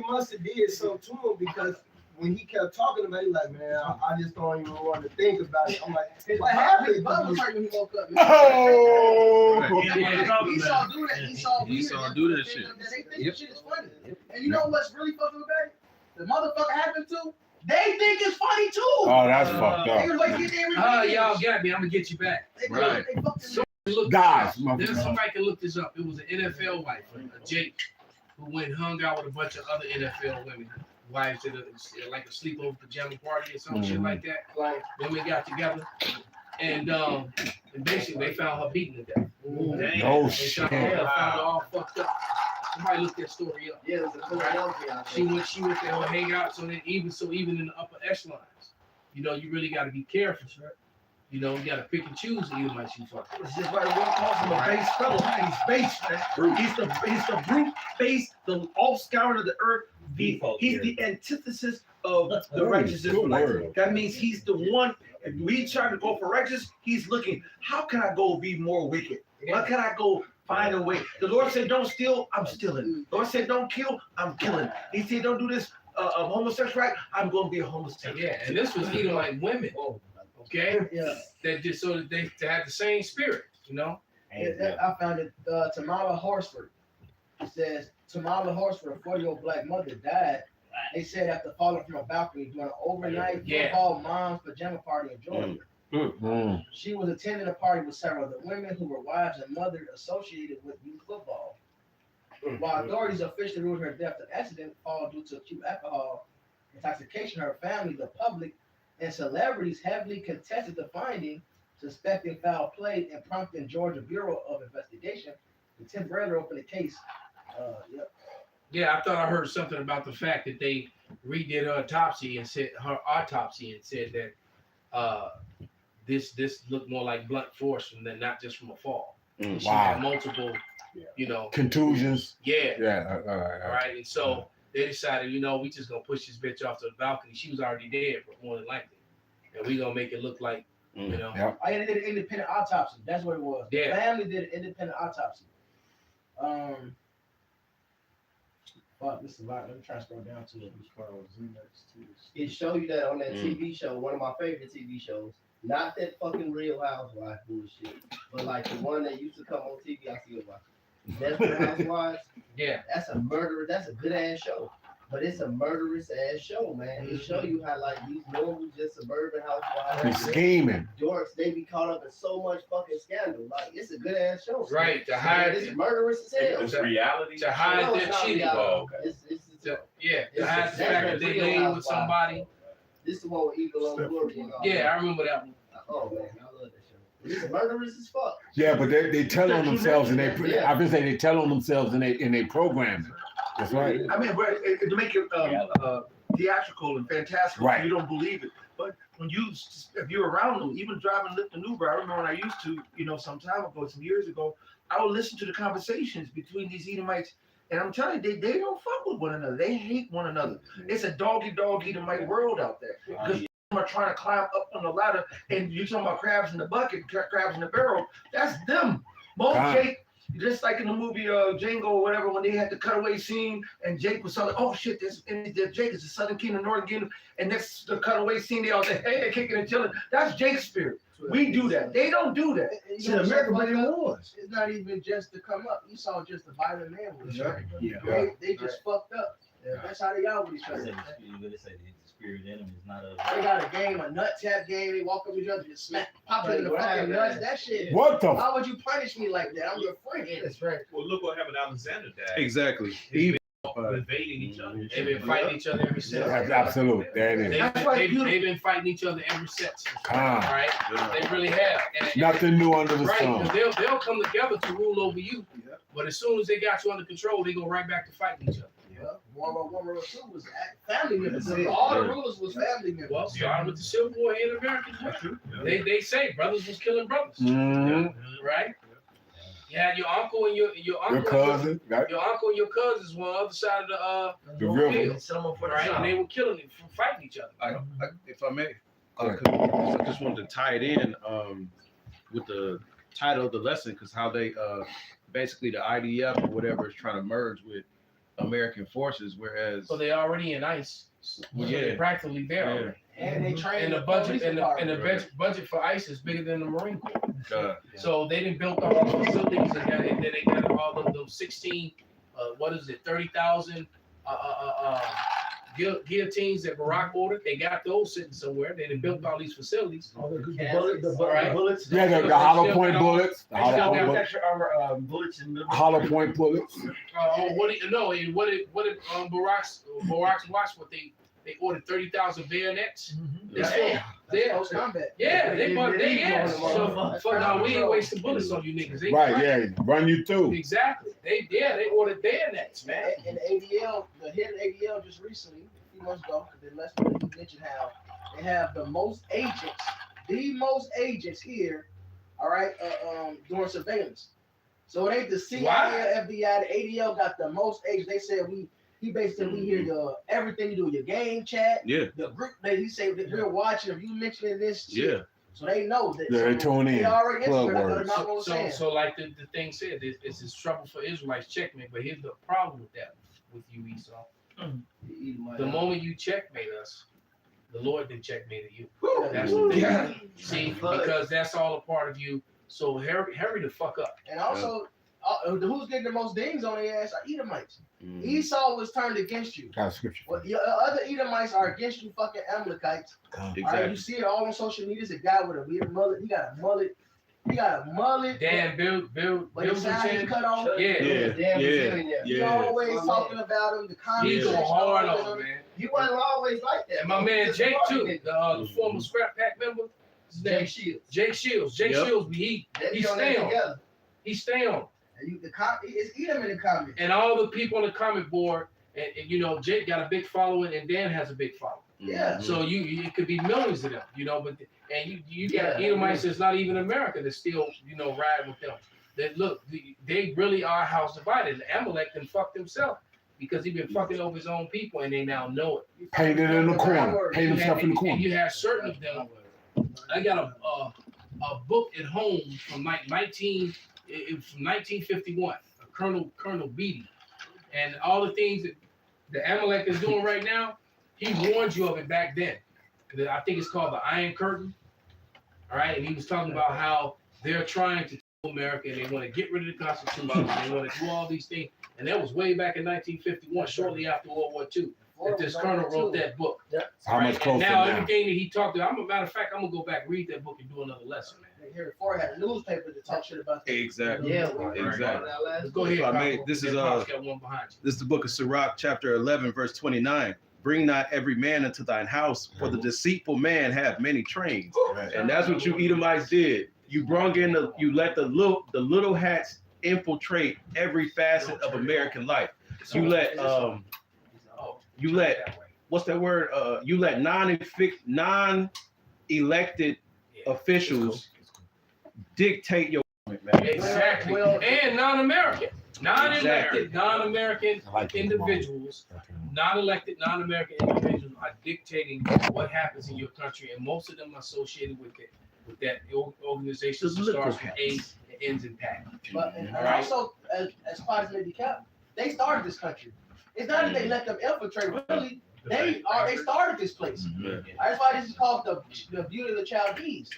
L: must have did so to him because when he kept talking about it, like, man, I just don't even want to think about it. I'm like, what happened?
J: Bud was hurt when he woke up.
B: Oh!
J: Esau do that.
F: Esau do that shit.
J: They think the shit is funny. And you know what's really fucking about it? The motherfucker happened to, they think it's funny too.
B: Oh, that's fucked
J: They
B: up.
J: was like, get their
A: Y'all got me. I'm gonna get you back.
F: Right.
J: They fucking
A: Look,
B: Guys,
A: there's somebody can look this up. It was an NFL wife, a Jake, who went and hung out with a bunch of other NFL women, wives at like a sleepover pajama party or some shit like that. Like women got together, and basically they found her beaten to death.
B: Oh,
A: They
B: shit.
A: found her all fucked up. Somebody look that story up.
J: Yeah, it was a Philadelphia.
A: She went there to hang out. So then even in the upper echelons, you know, you really got to be careful, sir. You know, you got to pick and choose the Edomites you fuck.
G: It's just like what calls him a base fellow. He's base, man. He's the brute base, the offscouring of the earth. He's the antithesis of the righteous Israelites. That means he's the one. If we try to go for righteous, he's looking, how can I go be more wicked? How can I go find a way? The Lord said, don't steal, I'm stealing. The Lord said, don't kill, I'm killing. He said, don't do this homosexual, I'm going to be a homosexual.
A: Yeah, and this was Edomite women. Okay?
J: Yeah.
A: That just so that they to have the same spirit, you know?
J: I found it, Tamala Horsford. It says, Tamala Horsford, a 40-year-old black mother, died. They said after falling from a balcony during an overnight football mom's pajama party in Georgia. She was attending a party with several other women who were wives and mothers associated with youth football. While authorities officially ruled her death an accident fall due to acute alcohol intoxication, her family, the public, and celebrities heavily contested the finding, suspecting foul play and prompting Georgia Bureau of Investigation to temporarily open the case.
A: Yeah, I thought I heard something about the fact that they redid her autopsy and said that this looked more like blunt force than not just from a fall. She had multiple, you know,
B: contusions.
A: Yeah.
B: Yeah.
A: All right. And so they decided, you know, we just gonna push this bitch off to the balcony. She was already dead, but more than likely, and we gonna make it look like, you know.
B: Yep.
J: I did an independent autopsy. That's what it was.
A: Yeah.
J: The family did an independent autopsy. Fuck, this is a lot. Let me try to scroll down to it.
I: It showed you that on that TV show, one of my favorite TV shows. Not that fucking Real Housewife bullshit, but like the one that used to come on TV. I still watch Desperate Housewives.
A: Yeah.
I: That's a murderer. That's a good ass show. But it's a murderous ass show, man. It show you how like these normal just suburban housewives.
B: He's scheming.
I: Dorks, they be caught up in so much fucking scandal. Like it's a good ass show.
A: Right, to hide
I: it's murderous as hell.
H: It's reality.
A: To hide
I: No,
A: their
I: it's not
A: cheating.
I: reality. Yeah,
A: To hide the fact that they laid with somebody.
I: This is the one with Eagle on Glory.
A: Yeah, I remember that one.
I: Oh man, I love that show. It's murderous as fuck.
B: Yeah, but they tell on themselves and
I: Yeah.
B: I've been saying they tell on themselves in they programming. That's right.
G: I mean, but to make it theatrical and fantastical,
B: Right.
G: you don't believe it. But when if you're around them, even driving Lyft and Uber, I remember when I used to, some time ago, some years ago, I would listen to the conversations between these Edomites, and I'm telling you, they don't fuck with one another. They hate one another. It's a dog Edomite world out there. Because them are trying to climb up on the ladder, and you're talking about crabs in the bucket, crabs in the barrel. That's them. Jake. Just like in the movie Django or whatever, when they had the cutaway scene and Jake was telling, oh shit, Jake is the Southern Kingdom, Northern Kingdom, and next the cutaway scene, they all say, hey, kicking and chilling. That's Jake's spirit. We do that. They don't do that.
I: See, America, but it was. It's not even just to come up. You saw just the violent man was right.
B: Yeah.
I: They just fucked up. Yeah, that's how they always try.
C: They say the spirit enemy is not a.
I: They got a game, a nut tap game. They walk up each other and smack, pop it in the fucking nuts. That shit.
B: What the?
I: Why would you punish me like that? I'm your friend.
A: That's right.
H: Well, look what happened to Alexander died.
F: Exactly.
H: He's been invading each other.
A: They've been fighting each other ever since.
B: Absolute. There it is.
A: They've been fighting each other ever since.
B: Ah.
A: Right? They really have. And
B: Nothing new under the
A: right,
B: sun.
A: because they'll come together to rule over you. But as soon as they got you under control, they go right back to fighting each other.
I: World War II was family members. All the rulers was family members.
A: Well, starting with the Civil War here in America. They say brothers was killing brothers. Right? You had your uncle and your uncle,
B: Your cousin, right?
A: your uncle and your cousins were on the other side of
B: The river.
A: field, right? And they were killing it from fighting each other.
F: If I may, I just wanted to tie it in with the title of the lesson, because how they basically the IDF or whatever is trying to merge with American forces, whereas
A: So they already in ICE. So they're practically there already.
I: And they trained
A: And the budget budget for ICE is bigger than the Marine Corps. So they didn't build all those facilities, and then they got all of those 16, 30,000 guillotines that Barack ordered. They got those sitting somewhere. They done built all these facilities.
I: the bullets.
B: Yeah, the hollow point bullets. The
A: They still
B: hollow
A: got
B: point
A: extra armor bullets in the
B: hollow point bullets.
A: what did Barack's watch? What they ordered 30,000 bayonets.
I: Close combat.
A: Yeah, they so now we ain't wasting bullets on you niggas. They
B: Right, yeah, run you through.
A: Exactly. They ordered bayonets, man.
I: And the ADL, the head of ADL just recently, a few months ago, because they mentioned how they have the most agents here, all right, doing surveillance. So it ain't the CIA, FBI, the ADL got the most agents. They said we hear your everything you do, your game chat, the group that he say that we're watching. If you mentioning this, shit. So they know that.
B: Yeah, they tune in.
I: They already
B: Plug
I: words.
B: words.
A: So like the thing said, it's this trouble for Israelites checkmate. But here's the problem with that, with you, Esau. The moment you checkmate us, the Lord then checkmated you. That's the thing. See, because that's all a part of you. So hurry the fuck up.
I: And also, who's getting the most dings on their ass are Edomites. Esau was turned against you.
B: Got a scripture.
I: Well, your other Edomites are against you, fucking Amalekites.
F: Exactly.
I: All right, you see it all on social media. It's a guy with a weird mullet. He got a mullet.
A: Dan, Bill,
I: But his side is cut off.
A: Yeah.
I: He always talking about him. The comments.
A: He's going hard on him, man.
I: He wasn't always like that.
A: And my man Jake too, the former Scrap Pack member.
I: Jake Shields.
A: Jake Shields. He stay on. He stay on.
I: It's Edom in the comments.
A: And all the people on the comment board, and you know, Jake got a big following, and Dan has a big following.
I: Yeah.
A: So it could be millions of them, you know, but you got Edomites that's not even America that's still, you know, riding with them. That look, they really are house divided. Amalek then fucked himself because he been fucking over his own people, and they now know it.
B: Painted in the corner. Paint himself in the corner.
A: And you have certain of them. I got a book at home from like 1951, Colonel Beatty, and all the things that the Amalek is doing right now. He warned you of it back then. I think it's called the Iron Curtain. All right, and he was talking about how they're trying to America, and they want to get rid of the Constitution, and they want to do all these things. And that was way back in 1951, shortly after World War II, that this colonel wrote that book.
B: How much
A: And
B: closer
A: now
B: now?
A: everything that he talked about, matter of fact, I'm gonna go back, read that book, and do another lesson, man.
J: Here before had a newspaper to talk shit about that.
F: Exactly.
J: Yeah,
F: Exactly.
A: Let's go ahead.
F: So I made-
A: Capo.
F: this is,
A: Then Pop's got one behind you.
F: This is the book of Sirach, chapter 11, verse 29. Bring not every man into thine house, for the deceitful man have many trains. And that's what you Edomites did. You brung in you let the little hats infiltrate every facet of American life. You let what's that word? You let non-elected officials dictate your man.
A: Exactly. And non-American. Non-elected,
F: Exactly.
A: non-American
B: I like it.
A: individuals, non-elected, non-American individuals are dictating what happens in your country, and most of them are associated with that organization that starts with A and ends in PAC.
J: But and
A: All right.
J: also, as far as maybe Cap, they started this country. It's not that they let them infiltrate. Really, they started this place. That's why this is called the beauty of the Chaldees.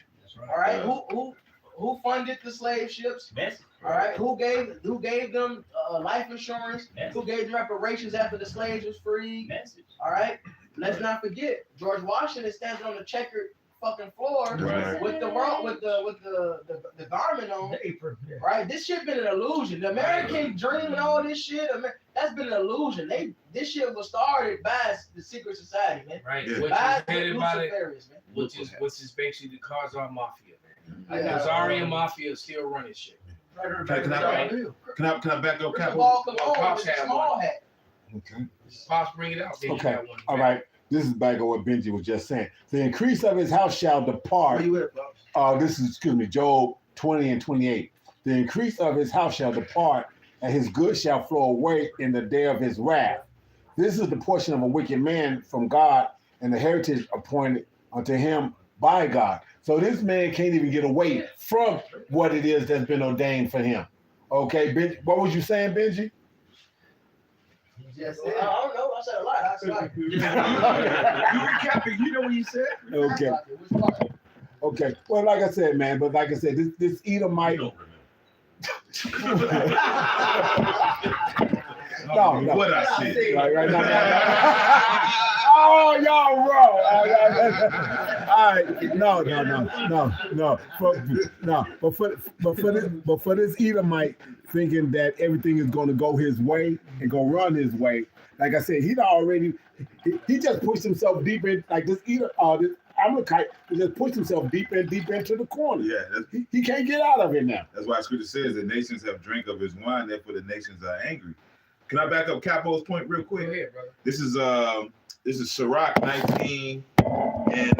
J: All right, who funded the slave ships? All right, who gave them life insurance? Who gave them reparations after the slaves was freed? All right, let's not forget George Washington standing on the checkered fucking floor
D: Right.
J: with the garment on. Right, this shit been an illusion. The American dream and all this shit, that's been an illusion. This shit was started by the secret society, man.
A: Right,
D: Yeah.
A: which
J: By
A: is headed by the,
J: Luciferians, man.
A: which is basically the Khazar Mafia, man.
J: Yeah.
A: The Khazarian Mafia is still running shit.
D: Can I back up,
J: Christopher
D: Capo?
J: Ball Cologne
A: Pops
J: with a
A: had
J: small
A: one.
J: hat.
B: Okay.
A: Pops, bring it out. Then you
B: Okay.
A: got one.
B: All right. This is back on what Benji was just saying. The increase of his house shall depart. This is, Job 20 and 28. The increase of his house shall depart, and his goods shall flow away in the day of his wrath. This is the portion of a wicked man from God, and the heritage appointed unto him by God. So this man can't even get away from what it is that's been ordained for him. Okay, what was you saying, Benji?
J: Yes, I don't know. I said a lot. I said like,
L: You recapping, you know what you said?
B: Okay. Okay. Well, like I said, man, this Edomite. No.
D: What I said.
B: Right, no. Oh, y'all wrong. All right. No. But for this Edomite thinking that everything is going to go his way and go run his way, like I said, he just pushed himself deep in, like this Amalekite just pushed himself deep into the corner.
D: Yeah,
B: He can't get out of it now.
D: that's why Scripture says the nations have drink of his wine, therefore the nations are angry. Can I back up Capo's point real
A: Go
D: quick?
A: ahead, brother.
D: This is Sirach 19 and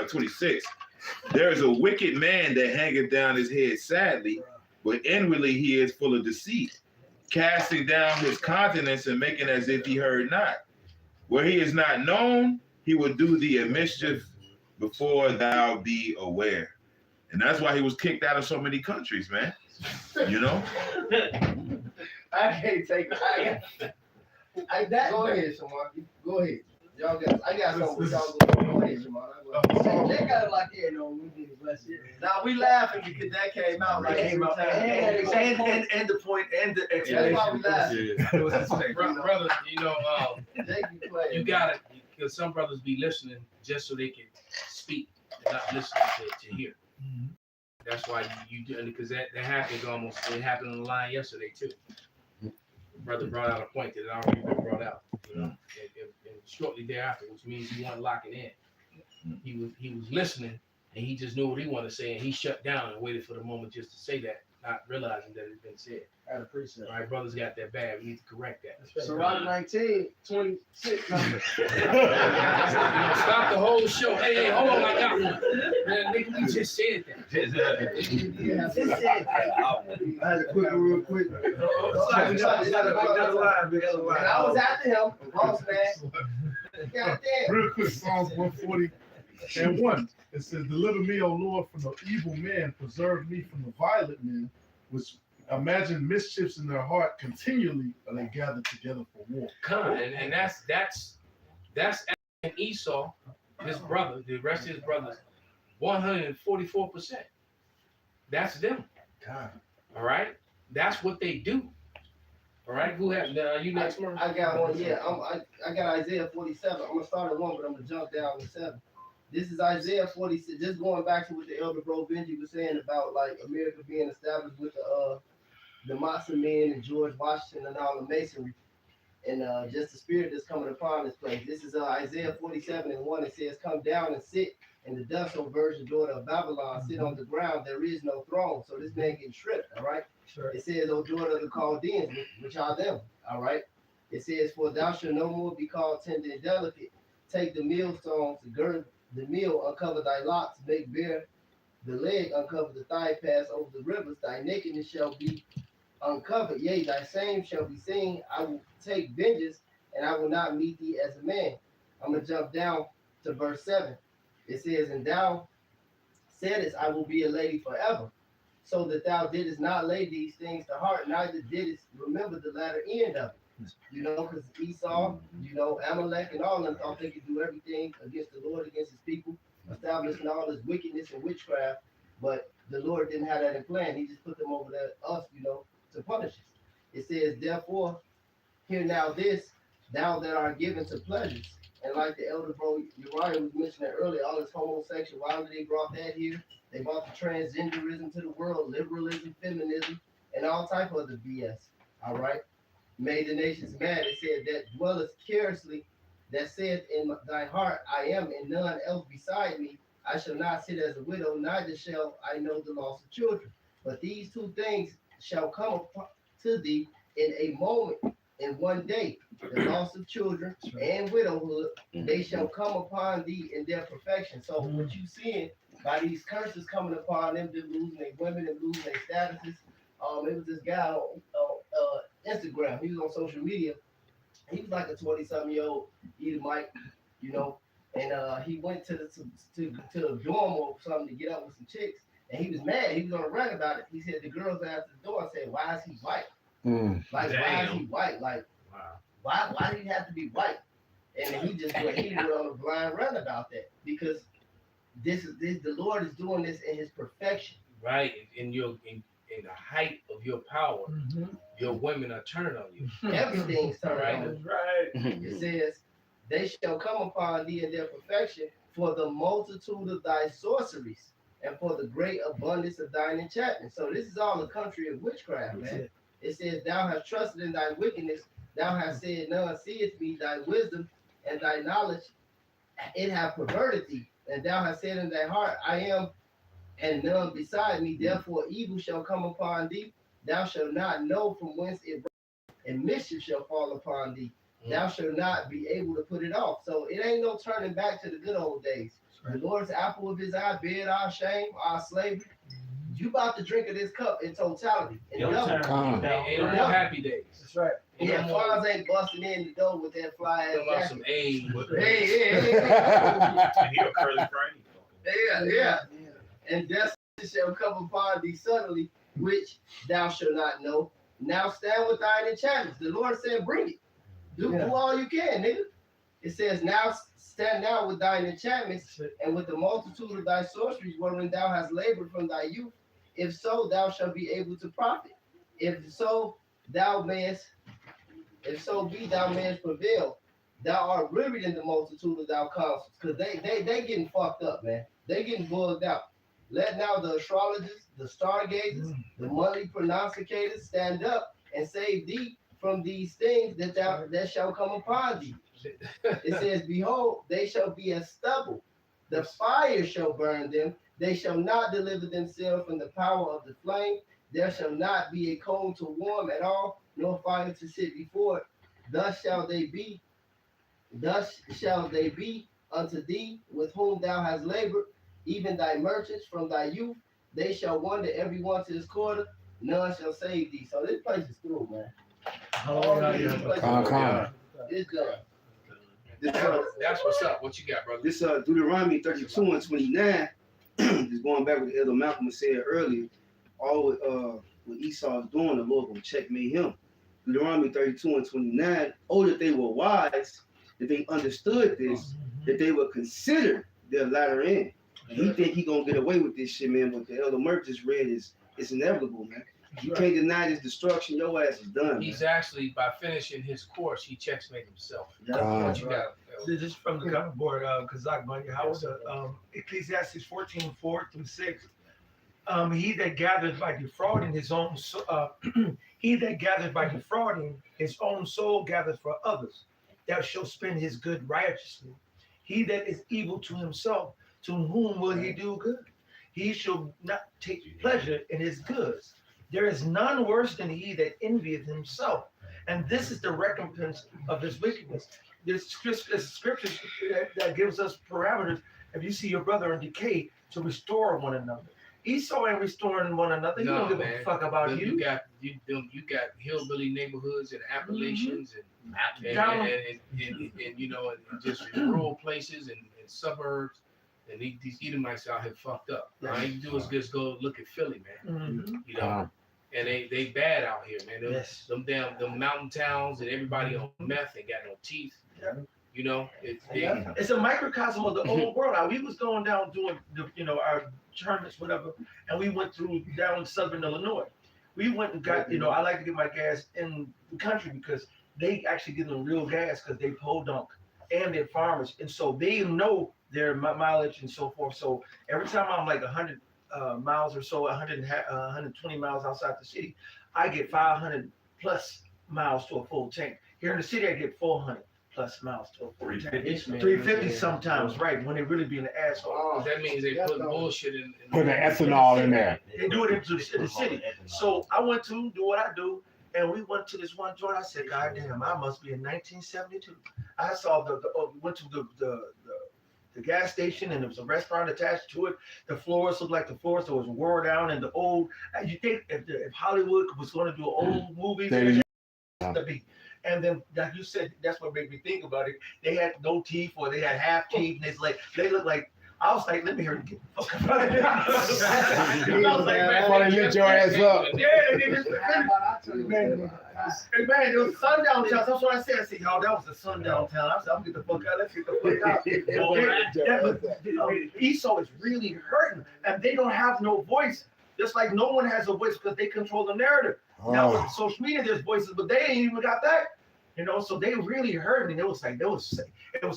D: 26. There is a wicked man that hangeth down his head sadly, but inwardly he is full of deceit, casting down his countenance and making as if he heard not. Where he is not known, he will do thee a mischief before thou be aware. And that's why he was kicked out of so many countries, man. You know?
J: I can't take it.
I: Go ahead, Shamar. Go ahead. Y'all got. I got something with y'all. Go ahead, Shamar.
J: They got it like here, no, we did it last year.
I: Now we laughing because that came out like every time.
G: And the point and the
I: That's why we laughing.
A: Brothers,
I: Jake be playing.
A: you gotta, because some brothers be listening just so they can speak and not listening to hear. That's why you do, because that happens it happened on the line yesterday too. Brother brought out a point that had already been brought out, and shortly thereafter, which means he wasn't locking in. He was listening, and he just knew what he wanted to say, and he shut down and waited for the moment just to say that, not realizing that it had been said.
J: I appreciate
A: All right, brothers got that bad. We need to correct that.
J: Sirach 19, 26.
A: Stop the whole show. Hey, hold on, I got one. Man, nigga, we just said that.
I: I had to quit real quick.
G: We got a line.
J: And I was after him, boss man. God damn.
M: Real quick, Psalms 140:1. It says, "Deliver me, O Lord, from the evil man. Preserve me from the violent men, which imagine mischiefs in their heart continually, and they gather together for war."
A: And that's Esau, his brother, the rest of his brothers, 144%. That's them. All right, that's what they do. All right, who have you next, Murph?
I: I got one. Yeah, I got Isaiah 47. I'm gonna start at 1, but I'm gonna jump down to 7. This is Isaiah 46. Just going back to what the elder bro Benji was saying about like America being established with the Matzo men and George Washington and all the masonry, and just the spirit that's coming upon this place. This is Isaiah 47:1. It says, "Come down and sit in the dust, O virgin daughter of Babylon. Sit on the ground. There is no throne." So this man getting tripped. All right.
G: Sure.
I: It says, "O daughter of the Chaldeans," which are them. All right. It says, "For thou shalt no more be called tender and delicate. Take the millstones, gird the mill, uncover thy locks, make bare the leg, uncover the thigh, pass over the rivers. Thy nakedness shall be uncovered. Yea, thy shame shall be seen. I will take vengeance, and I will not meet thee as a man." I'm gonna jump down to verse 7. It says, "And thou saidest, I will be a lady forever, so that thou didst not lay these things to heart, neither didst remember the latter end of it." You know, because Esau, you know, Amalek and all of them thought they could do everything against the Lord, against his people, establishing all this wickedness and witchcraft. But the Lord didn't have that in plan. He just put them over there, us, you know, to punish us. It says, "Therefore, hear now this, thou that art given to pleasures." And like the elder bro Uriah was mentioning earlier, all this homosexuality, they brought that here. They brought the transgenderism to the world, liberalism, feminism, and all type of other BS. All right. Made the nations mad. It said, "That dwelleth carelessly, that saith in thy heart, I am and none else beside me. I shall not sit as a widow, neither shall I know the loss of children. But these two things shall come to thee in a moment, in one day, the loss of children and widowhood, they shall come upon thee in their perfection." So what you seeing by these curses coming upon them, them losing their women and losing their statuses. It was this guy on Instagram. He was on social media. He was like a 20-something-year-old Edomite, you know, and he went to the dorm or something to get up with some chicks, and he was mad. He was on a rant about it. He said the girls at the door said, "Why is he white? Like, why is he white? Like, why do you have to be white?" And he went on a blind run about that, because the Lord is doing this in His perfection.
A: Right, in the height of your power, your women are turning on you.
I: Everything's turning on you.
G: Right.
I: It says, "They shall come upon thee in their perfection, for the multitude of thy sorceries, and for the great abundance of thine enchantment." So this is all the country of witchcraft, man. It says, "Thou hast trusted in thy wickedness, thou hast said, none seeth me, thy wisdom and thy knowledge, it hath perverted thee. And thou hast said in thy heart, I am, and none beside me. Therefore evil shall come upon thee, thou shalt not know from whence it brought, and mischief shall fall upon thee. Thou shalt not be able to put it off." So it ain't no turning back to the good old days. The Lord's apple of his eye, bear our shame, our slavery. You about to drink of this cup in totality. And
C: Your
I: double.
C: turn.
A: Ain't no more happy days.
G: That's right.
I: Yeah, Fonz ain't busting in the door with that fly ass
A: Talking about
I: jacket.
A: some A's.
I: Hey.
H: And he a curly frame.
I: Yeah. And death shall come upon thee suddenly, which thou shalt not know. Now stand with thine enchantments. The Lord said, bring it. Do all you can, nigga. It says, now stand now with thine enchantments and with the multitude of thy sorceries, wherein thou hast labored from thy youth. If so, thou shalt be able to profit. If so be thou mayest prevail. Thou art riveted in the multitude of thy counsels. Because they getting fucked up, man. They getting bugged out. Let now the astrologers, the stargazers, the monthly prognosticators stand up and save thee from these things that shall come upon thee. It says, behold, they shall be as stubble. The fire shall burn them. They shall not deliver themselves from the power of the flame. There shall not be a coal to warm at all, nor fire to sit before it. Thus shall they be unto thee with whom thou hast labored, even thy merchants from thy youth. They shall wander every one to his quarter, none shall save thee. So this place is through, man. It's good.
A: That's what's up. What you got, brother?
K: This Deuteronomy 32:29, just going back with the Elder Malcolm said earlier, all what Esau is doing, the Lord will checkmate him. Deuteronomy 32:29, oh, that they were wise, that they understood this, that they would consider their latter end. And he think he gonna get away with this shit, man. But the Elder Murph just read is it's inevitable, man. You can't deny this destruction. Your ass is done.
A: He's
K: man.
A: actually, by finishing his course, he checkmate himself.
B: God.
A: What you got?
G: This is from the cover board, Kazak Money. Ecclesiastes 14:4-6. He that gathers by defrauding his own, he that gathers by defrauding his own soul gathers for others. Thou shalt spend his good righteously. He that is evil to himself, to whom will he do good? He shall not take pleasure in his goods. There is none worse than he that envieth himself, and this is the recompense of his wickedness. There's scripture that gives us parameters. If you see your brother in decay, to restore one another. Esau ain't restoring one another. He don't give a fuck about you.
A: You got hillbilly neighborhoods and Appalachians and you know, and just rural places and suburbs. And these Edomites out here fucked up. All you do is just go look at Philly, man. You know, and they bad out here, man. Them mountain towns and everybody on meth ain't got no teeth. You know,
G: it's a microcosm of the old world. Now, we was going down doing our tournaments, whatever, and we went through down in southern Illinois. We went and got, I like to get my gas in the country because they actually get them real gas because they podunk and they're farmers, and so they know their mileage and so forth. So every time I'm like 100 miles or so, 120 miles outside the city, I get 500 plus miles to a full tank. Here in the city, I get 400 plus miles to a full tank. 350 sometimes, right? When they really be an asshole.
A: That means they put bullshit in.
B: Put the ethanol in there.
G: They do it into the city. So I went to do what I do, and we went to this one joint. I said, God damn, I must be in 1972. I saw went to the gas station, and there was a restaurant attached to it. The floors looked like the floors that was wore down, and the old. You think if Hollywood was going to do an old movie, and then, like you said, that's what made me think about it. They had no teeth, or they had half teeth, and it's like they look like. I was like, let me hear you get the fuck out of here. I was like, man,
B: they lit your ass up.
G: Yeah, they just man, it was sundown town. That's what I said. I said, y'all, that was a sundown town. I said, I'm gonna get the fuck out. Let's get the fuck out. Esau is really hurting, and they don't have no voice. Just like no one has a voice because they control the narrative. Now with social media, there's voices, but they ain't even got that. So they really hurt, and it was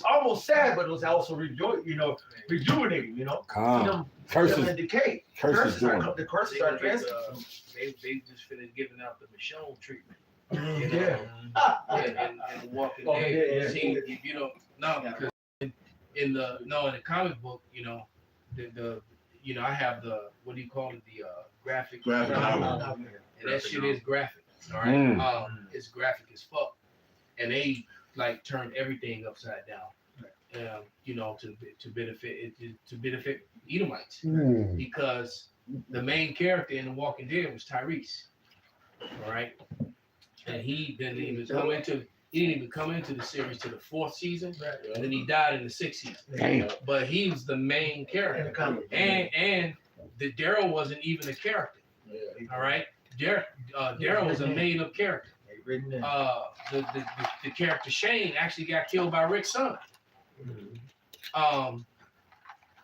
G: almost sad, but it was also rejuvenating.
B: Curses,
G: decay.
B: Curses
G: the curses are advancing.
A: They just finished giving out the Michonne treatment. And Walking Dead. See, if you don't know, because in the comic book, I have the what do you call it, the graphic novel, and that shit is graphic. All right, it's graphic as fuck. And they like turned everything upside down, to benefit Edomites, because the main character in The Walking Dead was Tyrese, all right, and he didn't even come into the series to the 4th season, and then he died in the 6th season. But he was the main character, and the Daryl wasn't even a character, all right. Daryl was a made-up character. The character Shane actually got killed by Rick's son.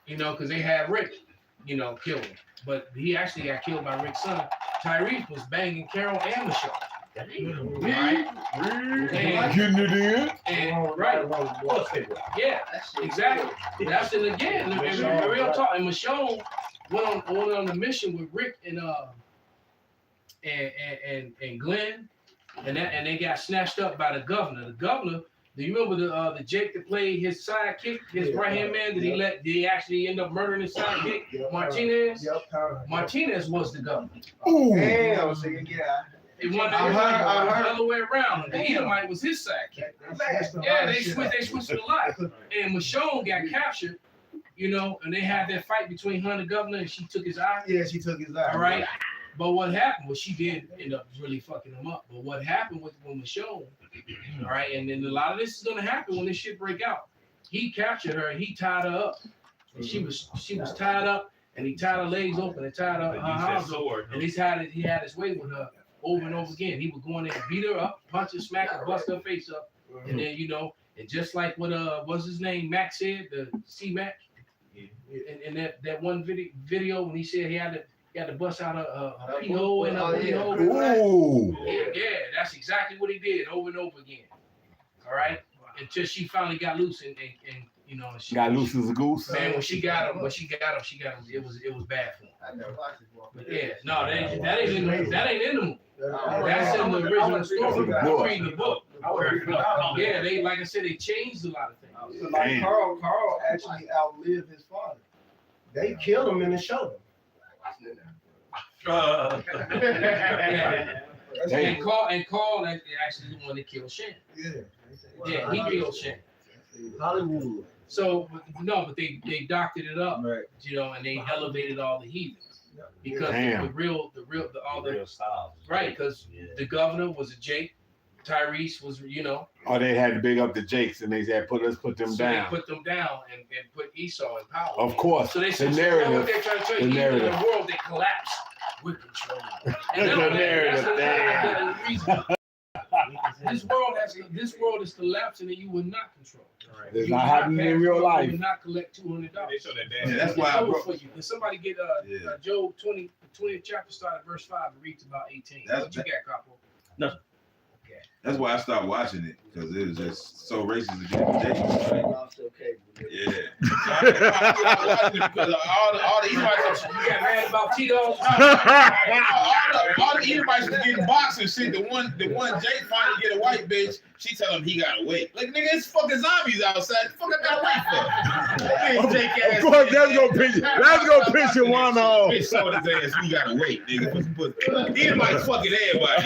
A: Because they had Rick, kill him. But he actually got killed by Rick's son. Tyrese was banging Carol and Michelle. Right?
B: Getting it in?
A: And, right. Yeah, exactly. That's it again. And real talk. And Michelle went on the mission with Rick and Glenn. And they got snatched up by the governor. The governor, do you remember the Jake that played his sidekick, his right hand man? Did he actually end up murdering his sidekick, Martinez? Martinez was the governor.
J: Damn, so
A: It went the other way around. The Edomite was his sidekick. Yeah, they switched it a lot. And Michonne got captured, and they had that fight between her and the governor, and she took his eye.
J: Yeah, she took his eye.
A: All right. But what happened was she did end up really fucking him up. But what happened with Michonne, all right, and then a lot of this is gonna happen when this shit break out. He captured her and he tied her up. And she was tied up, and he tied her legs open and tied her arms open. And he had his way with her over and over again. He would go in there and beat her up, punch her, smack her, bust her face up, and then and just like what what's his name, Mac said, the C Mac, And that one video when he said he had to bust out a pee-hole and a pee-hole.
B: Ooh.
A: Yeah, that's exactly what he did over and over again. All right, until she finally got loose and you know she
B: got loose as a goose.
A: Man, when she got him. It was bad for him.
I: I never watched it before.
A: But yeah, no, that ain't in the movie. That's in the original story. I'm reading the book. Yeah, they like I said, they changed a lot of things.
L: So like Carl actually outlived his father. They killed him in the show.
A: And Carl actually the one that killed Shannon. Yeah, he killed Shannon.
L: Hollywood.
A: So but they doctored it up,
G: Right.
A: you know, and they elevated all the heathens because
B: Damn.
C: Real style.
A: right, because the governor was a Jake, Tyrese was, you know.
B: Oh, they had to big up the Jakes, and they said, let's put them
A: So
B: down.
A: they put them down and put Esau in power.
B: Of course,
A: So they
B: the
A: said,
B: narrative.
A: what they're trying to tell you,
B: the
A: even in
B: narrative.
A: the world that collapsed, we're controlling. And
B: The narrative, damn.
A: This world is collapsing and you will not control.
B: It's
A: You
B: not
A: will
B: happening
A: pay
B: in real
A: for it,
B: life.
A: You will not collect $200.
H: They show that
D: Yeah,
H: damn.
D: that's why I
A: It's over
D: brought.
A: for you. Can somebody get
D: Yeah.
A: Job 20th chapter start at verse 5 and read to about 18?
D: That's-
A: What you got, Capo?
D: That's why I stopped watching it because it was just so racist against James. Right? Yeah. Because all the Edomites,
A: You got mad about Tito's?
D: all the Edomites was getting boxed and shit. The one Jake finally get a white bitch. She tell him he gotta wait. Like nigga, it's fucking zombies outside. The fuck I gotta wait for?
B: Of course, let's go picture one off.
D: Bitch sold his ass. We gotta wait, nigga. Edomites fucking everybody.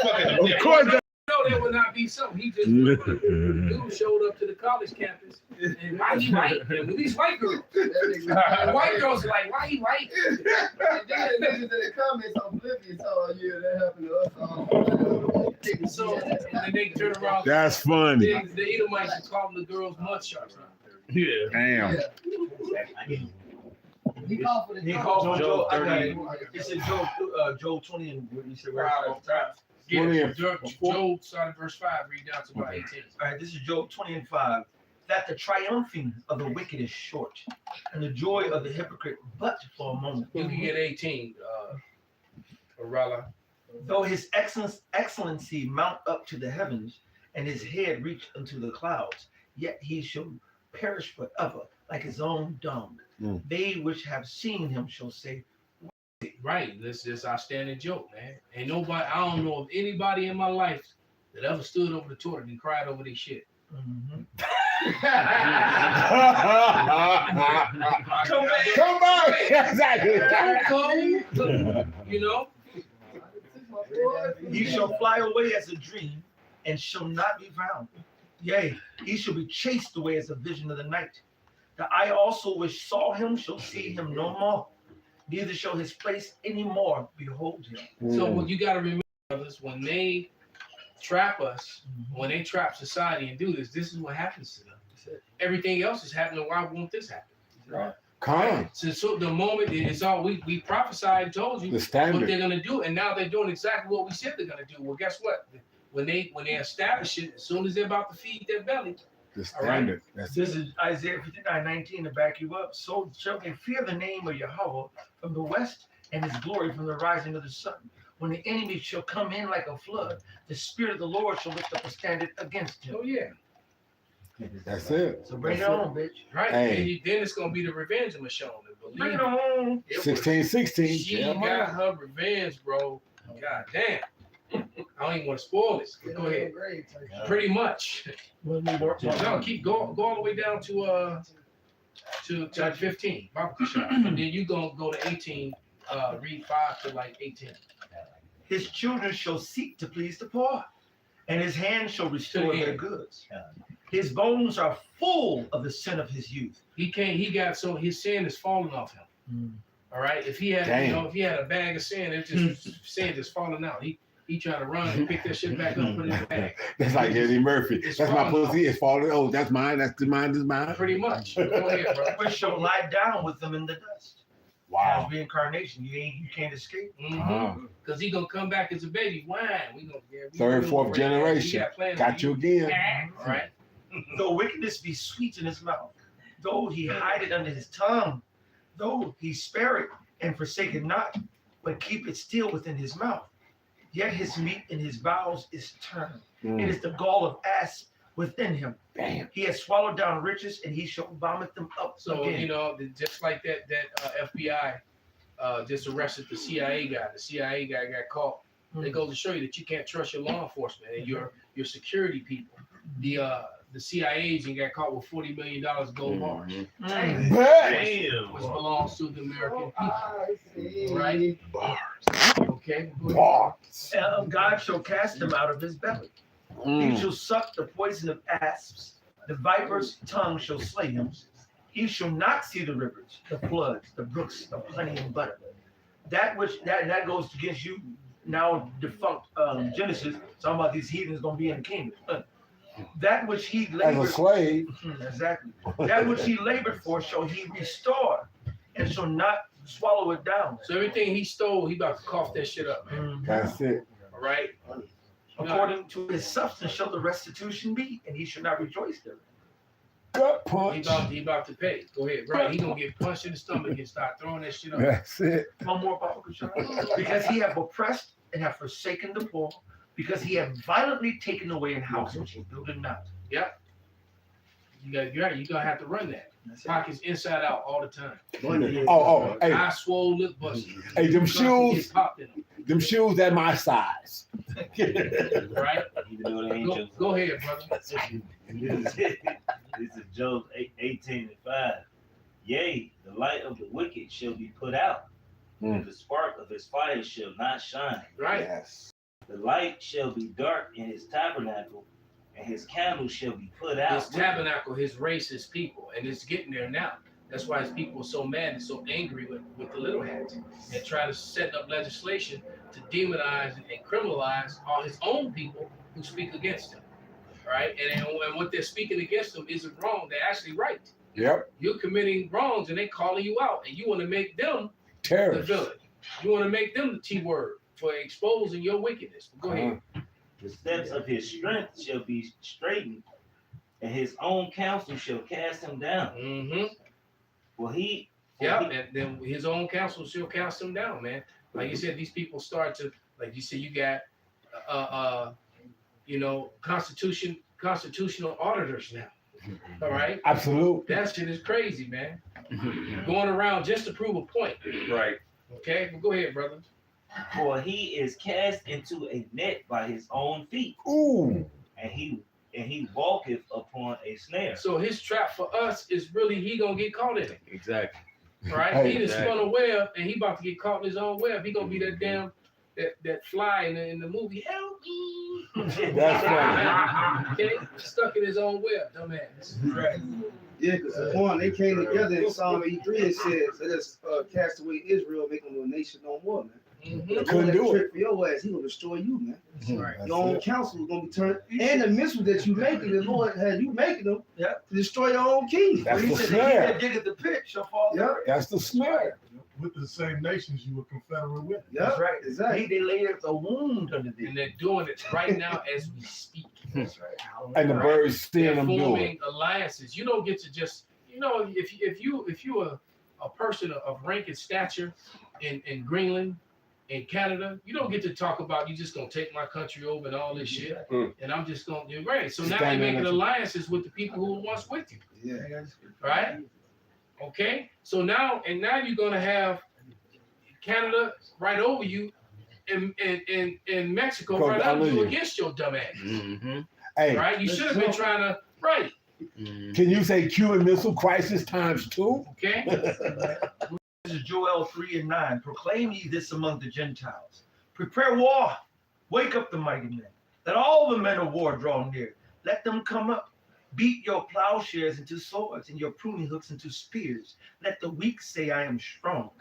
D: Fucking
B: Of course,
A: No, there would not be so. He just dude showed up to the college campus and why he white? And with these white girls. The white girls are like, why he white?
I: And then the niggas in the comments oblivious. Oh yeah, that happened to us.
A: So and then they turn around.
B: that's funny.
A: The Edomites are calling the girls mud sharks now.
F: Yeah.
B: Damn.
I: He called for the
G: He called for
F: Job
G: Job. I got
F: 30.
G: it. He said Job 20 and what you said.
A: Yeah, Job started verse 5, read down to about 18.
G: All right, this is Job 20 and 5. That the triumphing of the wicked is short, and the joy of the hypocrite but for a moment.
A: You can get 18, Arella.
G: Though his excellency mount up to the heavens, and his head reach unto the clouds, yet he shall perish forever, like his own dung.
B: Mm.
G: They which have seen him shall say,
A: Right, this is our standing joke, man. Ain't nobody, I don't know of anybody in my life that ever stood over the toilet and cried over their shit.
B: Come back. Exactly.
A: You know?
G: he shall fly away as a dream, and shall not be found. Yea, he shall be chased away as a vision of the night. The eye also which saw him shall see him no more, neither shall his place any more behold him.
A: So what you got to remember is when they trap us, when they trap society and do this is what happens to them. Everything else is happening. Why won't this happen?
L: Right.
B: Come.
A: So the moment it's all we prophesied and told you
B: The
A: what
B: standard.
A: they're gonna do, and now they're doing exactly what we said they're gonna do. Well, guess what? When they establish it, as soon as they're about to feed their belly,
B: The standard. That's
G: This is Isaiah 59:19 to back you up. So shall they fear the name of Yahweh from the west, and his glory from the rising of the sun. When the enemy shall come in like a flood, the spirit of the Lord shall lift up a standard against him.
A: oh yeah,
B: That's it.
G: So bring it on, bitch.
A: right.
B: Hey.
A: And then it's gonna be the revenge of Michonne.
G: Bring it on.
B: 16.
A: She
B: Yeah,
A: got her revenge, bro. God damn. I don't even want to spoil this. Go ahead. Pretty much. No, keep go all the way down to chapter 15, Bible shop. And then you gonna go to 18, read 5 to like 18.
G: His children shall seek to please the poor, and his hand shall restore
A: To the
G: their
A: end.
G: goods. His bones are full of the sin of his youth.
A: So his sin is falling off him. All right. If he had,
B: Damn.
A: if he had a bag of sand, it's just sand just falling out. He trying to run and pick that shit back up, put it in the bag.
B: That's like Eddie Murphy.
A: It's
B: That's my
A: falling
B: pussy. It's falling. Oh, that's mine. That's mine. That's mine.
A: Pretty much. Go ahead, bro.
G: Which shall lie down with them in the dust.
B: Wow.
G: As reincarnation, you can't escape.
A: Because he gonna come back as a baby. Why? We gonna
B: Third, fourth generation. Got you again.
A: All right.
G: Though wickedness be sweet in his mouth, though he hide it under his tongue, though he spare it and forsake it not, but keep it still within his mouth. Yet his meat in his bowels is turned. It is the gall of asp within him.
B: Damn.
G: He has swallowed down riches, and he shall vomit them up
A: So
G: again.
A: you know, just like that FBI just arrested the CIA guy. The CIA guy got caught. It goes to show you that you can't trust your law enforcement and your security people. The CIA agent got caught with $40 million gold bars,
G: Mm.
H: Damn.
A: which belongs to the American people. Right? Okay. Go ahead.
B: Bars.
G: God shall cast him out of his belly. He shall suck the poison of asps. The viper's tongue shall slay him. He shall not see the rivers, the floods, the brooks of honey and butter. That goes against you now defunct Genesis, talking about these heathens gonna be in the kingdom. That which he
B: As a
G: labored,
B: slave.
G: exactly. That which he labored for shall he restore, and shall not swallow it down.
A: So everything he stole, he about to cough that shit up, man.
B: That's it.
A: All right.
G: According to his substance shall the restitution be, and he shall not rejoice therein.
B: Gut punch.
A: He about to pay. Go ahead. Right. He gonna get punched in the stomach and start throwing that shit up.
B: That's it.
G: One more Bible, because he have oppressed and have forsaken the poor, because he have violently taken away an house which he builded not.
A: Yep. You're gonna have to run that. Pockets inside out all the time.
B: Hey,
A: I swole lip busted.
B: hey, them shoes,
A: Get popped in
B: them shoes at my size.
A: them, right?
C: Even though they ain't
A: Go,
C: just
A: go ahead, brother.
C: This is Job 18:5. Yea, the light of the wicked shall be put out, and the spark of his fire shall not shine.
A: Right.
B: Yes.
C: The light shall be dark in his tabernacle, and his candle shall be put out.
A: His tabernacle, his race, his people, and it's getting there now. That's why his people are so mad and so angry with the little hats and try to set up legislation to demonize and criminalize all his own people who speak against him. Right? And what they're speaking against him isn't wrong. They're actually right.
B: Yep.
A: You're committing wrongs and they calling you out, and you want to make them the
B: Terrorists.
A: villain. You want to make them the T word for exposing your wickedness. Go ahead.
C: The steps of his strength shall be straightened, and his own counsel shall cast him down.
A: Mm-hmm.
C: Yeah,
A: and then his own counsel shall cast him down, man. Like you said, these people start to, like you said, you got, constitutional auditors now. All right.
B: Absolutely.
A: That shit is crazy, man. Going around just to prove a point.
F: Right.
A: Okay, well, go ahead, brother.
C: For he is cast into a net by his own feet,
B: Ooh.
C: and he walketh upon a snare.
A: So his trap for us is really he gonna get caught in it,
F: Exactly.
A: right?
B: Hey,
A: He just
F: exactly.
A: spun a web and he about to get caught in his own web. He gonna be that damn that fly in the movie. Help me!
B: That's right.
A: Okay, stuck in his own web, dumbass.
G: Right.
K: Yeah, because the one they came together in Psalm 83 and said, "Let us cast away Israel, make them a nation no more, man."
A: Mhm.
B: Couldn't
K: That
B: do it.
K: trick for your ass, he gonna destroy you, man.
A: Right.
B: That's
K: Your own
B: it.
K: counsel is gonna be turned, and the missiles that you making, the Lord had you making them,
G: Yeah.
K: to destroy your own king.
B: That's
G: He
B: the
G: said, "He
B: snare.
G: that diggeth the pit shall fall."
K: Yeah.
B: That's the snare.
M: With the same nations you were confederate with.
K: Yeah,
G: That's right.
K: exactly.
G: They laid a wound under thee.
A: And they're doing it right now as we speak.
G: That's right.
B: And the birds seeing
A: They're
B: them do it.
A: forming alliances. You don't get to just, if you are a person of rank and stature in Greenland, in Canada, you don't get to talk about you just gonna take my country over and all this shit, and I'm just gonna do right. So now they're
B: Stand
A: making
B: in it.
A: alliances with the people who were once with you,
K: Yeah.
A: right? Okay, so now you're gonna have Canada right over you, and Mexico
B: Go
A: right
B: down
A: under you
B: with you.
A: against your dumb ass,
F: Mm-hmm.
B: Hey,
A: right? You should have been trying to, right?
B: can you say Cuban Missile Crisis times 2?
A: Okay.
G: This is Joel 3:9. Proclaim ye this among the Gentiles. Prepare war. Wake up the mighty men. Let all the men of war draw near. Let them come up. Beat your plowshares into swords and your pruning hooks into spears. Let the weak say, I am strong.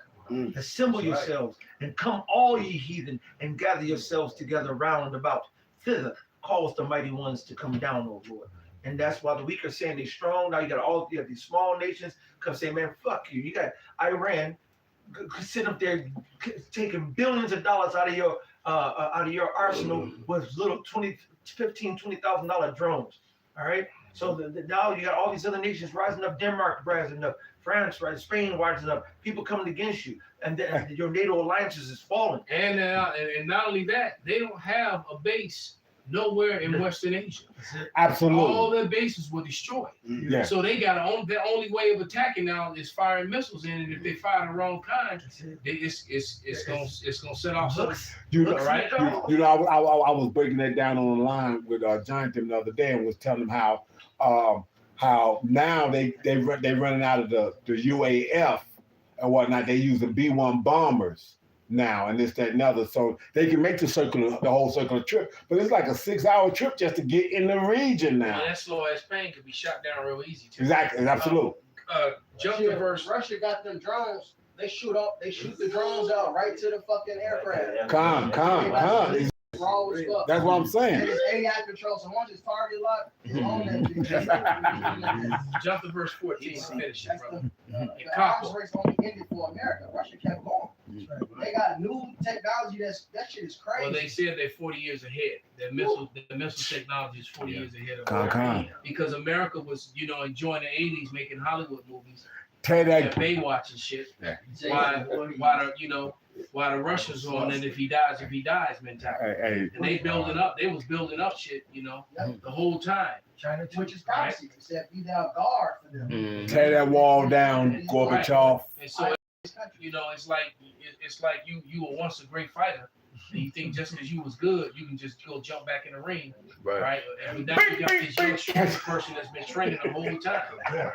G: Assemble yourselves and come all ye heathen and gather yourselves together round and about. Thither cause the mighty ones to come down, O Lord. And that's why the weak are saying they're strong. Now you got these small nations come say, man, fuck you. You got Iran sitting up there taking billions of dollars out of your arsenal with little $20,000 drones. All right. So now you got all these other nations rising up. Denmark rising up. France, right? Spain rising up. People coming against you, and then your NATO alliances is falling.
A: And not only that, they don't have a base nowhere in Western Asia.
B: Absolutely.
A: All their bases were destroyed.
B: Yeah.
A: So they got their only way of attacking now is firing missiles in, and if they fire the wrong kind, it's gonna set off something.
B: You know,
A: Right?
B: you know, I was breaking that down on the line with Jonathan the other day and was telling him how now they running out of the UAF and whatnot. They use the B-1 bombers now and this, that, and other. So they can make the whole circular trip, but it's like a 6-hour trip just to get in the region now.
A: Well, that slow ass plane could be shot down real easy too.
B: Exactly, absolutely.
A: Jump to verse.
J: Russia got them drones. They shoot the drones out right to the fucking aircraft.
B: Calm.
J: Raw as fuck.
B: That's what I'm saying.
J: And it's AI control. So once it's target locked, it's on that.
A: Jump to verse 14 and finish it, brother.
J: The arms race only ended for America. Russia kept going. They got new technology. That shit is crazy.
A: Well, they said they're 40 years ahead. The missile technology is 40 years ahead of America. Because America was, enjoying the 80s, making Hollywood movies. And Baywatch and shit.
B: Yeah.
A: Why the Russians on, and if he dies mentality. And they was building up shit, the whole time.
J: China, which is policy. They said be down guard for them.
B: Tear that wall down, Gorbachev.
A: And so, it's like you were once a great fighter. And you think just because you was good, you can just go jump back in the ring, right? And now you got this young strong person that's been training the whole time.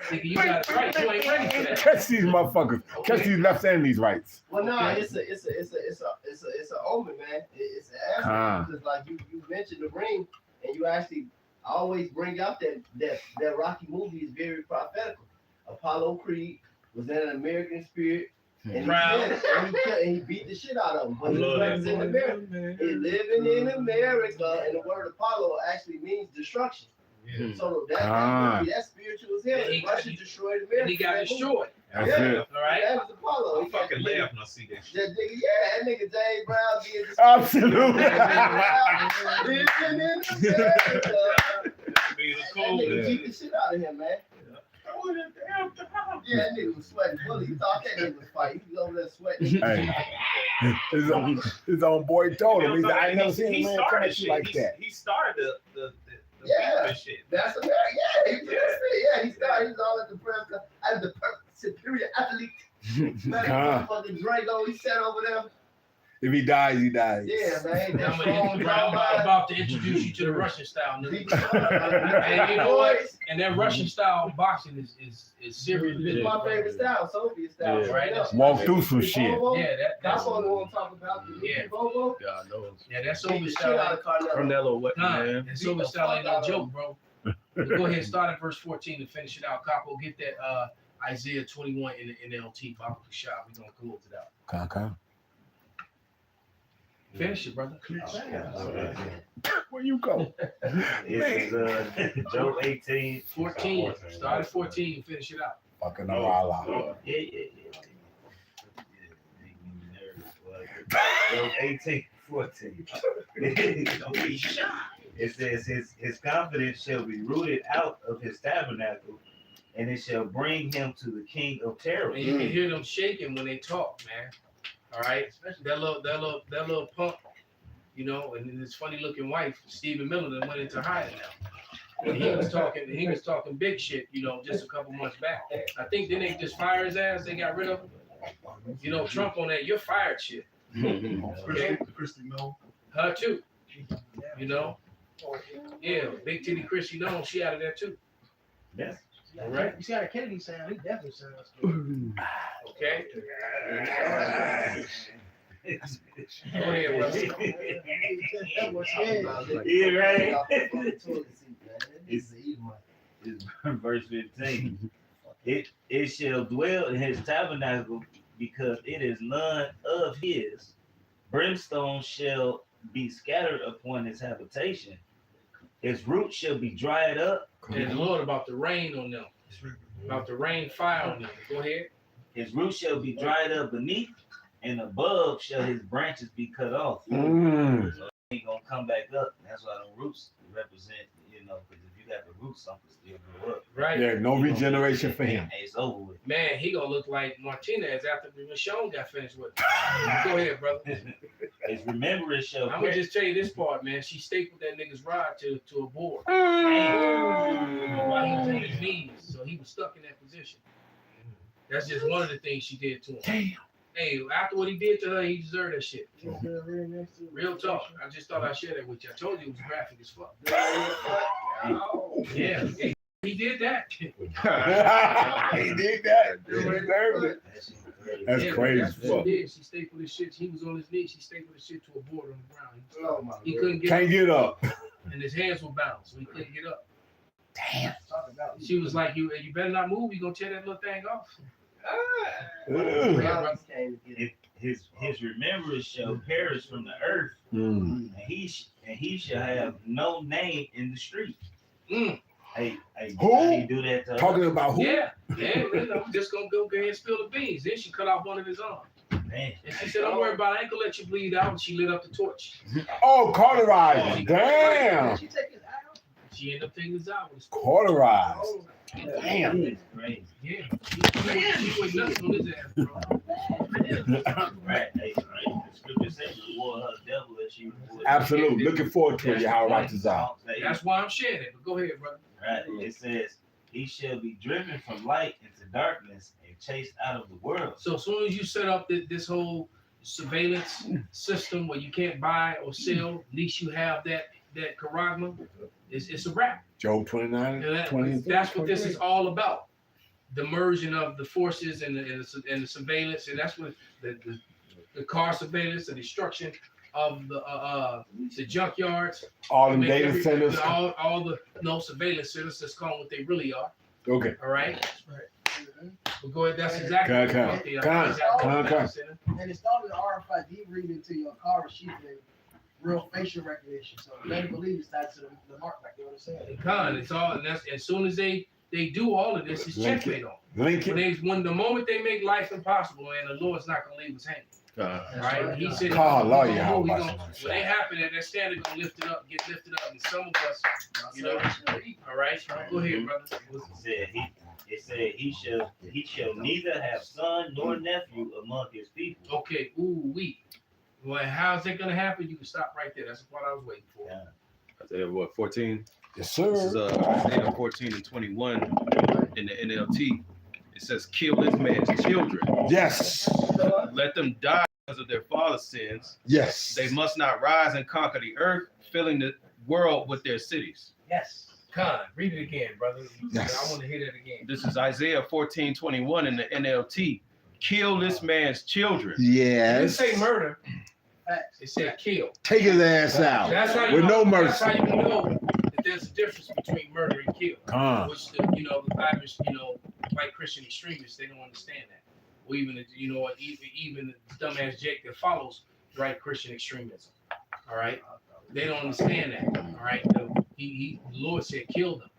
A: Thinking you got it right, you ain't ready for that.
B: Catch these motherfuckers. Catch these lefts and these rights.
I: Well, no, it's a omen, man. It's an answer because, like you mentioned the ring, and you actually always bring out that Rocky movie is very prophetical. Apollo Creed was in an American spirit. And he beat the shit out of him. But he lives in America. He's living in America, and the word Apollo actually means destruction. Yeah. So that spiritual as hell. Russia destroyed America.
A: And he got destroyed.
B: That's it.
A: All right.
I: That was Apollo.
H: I fucking laugh when I see that shit.
I: That nigga James Brown did this.
B: Absolutely.
I: Living in America. That nigga beat the shit out of him, man. Yeah, that nigga was sweating. You thought that nigga was fighting. He was over there sweating.
B: Hey, his own boy told him. I ain't never seen a man come at you like that.
H: He started the shit.
I: That's America. Yeah, he started. He was all at the press. As the superior athlete. Fucking Drago. He sat over there.
B: If he dies, he dies.
I: Yeah, man.
A: I'm about to introduce you to the Russian style. And you know what? And that Russian style boxing is serious.
I: It's my favorite style, Soviet style.
B: Yeah.
A: Right?
B: Walk through some shit.
A: Yeah,
I: that's what I want to talk about.
A: Yeah.
G: God knows.
A: Yeah, that Soviet style.
G: Carnelo, what, man?
A: That Soviet style ain't no joke, bro. Go ahead, start at verse 14 and finish it out. Capo, get that Isaiah 21 in the NLT. Bible shot. We're going to close it out. Finish it, brother.
B: Where you go?
C: It's Job 18.
A: 14. Start at 14 finish it out.
B: Fucking Allah.
C: Yeah. Job 18, 14. It says his confidence shall be rooted out of his tabernacle, and it shall bring him to the king of terror.
A: And you can hear them shaking when they talk, man. All right, that little punk, and his funny looking wife, Stephen Miller, that went into hiding now. And he was talking big shit, just a couple months back. I think then they just fired his ass. They got rid of him. Trump on that. You're fired, shit.
M: Christy Nolan.
A: Her too. Yeah, big titty Christy Nolan. She out of there too.
C: Yes.
J: All right. You see how the Kennedy sound? He definitely sounds good.
A: Okay. Go ahead, brother.
C: Yeah, right. It's verse 15. It shall dwell in his tabernacle because it is none of his. Brimstone shall be scattered upon his habitation. His roots shall be dried up.
A: And the Lord about to rain on them. About to rain fire on them. Go ahead.
C: His roots shall be dried up beneath, and above shall his branches be cut off. So he ain't gonna come back up. That's why the roots represent, you know, because if you got the roots, something still grow up.
A: Right.
B: Yeah, no regeneration for him.
C: It's over with.
A: Man, he gonna look like Martinez after Michonne got finished with him. Go ahead, brother.
C: His remembrance show.
A: I'm gonna just tell you this part, man. She stapled that nigga's rod to a board while he was on his knees, so he was stuck in that position. That's just one of the things she did to him. Damn. Hey, after what he did to her, he deserved that shit. Real talk. I just thought I'd share that with you. I told you it was graphic as fuck. Yeah, hey, he did that.
B: He did that. He deserved it. That's
A: Yeah,
B: crazy.
A: That's what she did. She stapled his shit. He was on his knees. She stapled his shit to a board on the ground. He couldn't get
B: Can't
A: up.
B: get up.
A: And his hands were bound, so he couldn't get up.
B: Damn.
A: She was like, "You better not move. You gonna tear that little thing off."
B: Ugh.
C: His remembrance show perished from the earth,
B: Mm.
C: and he shall have no name in the street.
A: Mm.
C: Hey,
B: Who?
C: how you do that to us?
B: Talking about who?
A: Yeah, I'm just gonna go ahead and spill the beans. Then she cut off one of his arms.
C: Man.
A: And she said, "Don't worry about it. I ain't gonna let you bleed out." And she lit up the torch.
B: Oh, cauterized. Damn.
J: She take his eye out?
A: She ended up taking his eye with his
B: Cauterized.
C: Damn. That's crazy.
A: Yeah. She went nuts on his ass, bro.
C: Right. Hey, right. The scripture says she wore her devil as she was.
B: Absolutely. Looking forward to it, how righteous are.
A: That's why I'm sharing it. But go ahead, brother.
C: Right. It says he shall be driven from light into darkness and chased out of the world.
A: So as soon as you set up this whole surveillance system where you can't buy or sell, at least you have that charagma, it's a wrap.
B: Job 29,
A: And
B: 20.
A: that's what this is all about. The merging of the forces and the surveillance, and that's what the car surveillance, the destruction of the junkyards,
B: All them
A: make
B: data centers.
A: all the surveillance centers. That's called what they really are.
B: Okay.
A: All right. Well, go ahead. That's exactly what they are.
J: And it started RFID reading to your car receiving real facial recognition. So better believe it's tied to the mark, like you know what I'm saying?
A: It's all, and that's as soon as they do all of this, it's
B: Link
A: checkmate
B: it.
A: on.
B: Link it.
A: When the moment they make life impossible, and the Lord's not gonna leave us hanging. Right? He said,
B: Call
A: when
B: lawyer, how about
A: they happen, that standard gonna get lifted up, and some of us, you know, all right. Go ahead, brother.
C: It said he shall neither have son nor nephew among his people.
A: Okay, ooh-wee. Well, how's that gonna happen? You can stop right there. That's the part I was waiting for.
C: Yeah.
F: Isaiah, what, 14?
B: Yes, sir.
F: This is Isaiah 14 and 21 in the NLT. It says, kill this man's children.
B: Yes.
F: Let them die because of their father's sins.
B: Yes.
F: They must not rise and conquer the earth, filling the world with their cities.
A: Yes. Con, read it again, brother.
B: Yes.
A: I want to hear that again.
F: This is Isaiah 14:21 in the NLT. Kill this man's children.
A: It didn't
B: Yes.
A: say murder. It said kill.
B: Take his ass out.
A: That's how you
B: With
A: know,
B: no
A: That's how
B: mercy.
A: you know that there's a difference between murder and kill.
B: Con.
A: Which the Irish, white Christian extremists, they don't understand that. Or even even the dumbass Jake that follows right Christian extremism. All right, they don't understand that. All right, the Lord said kill them,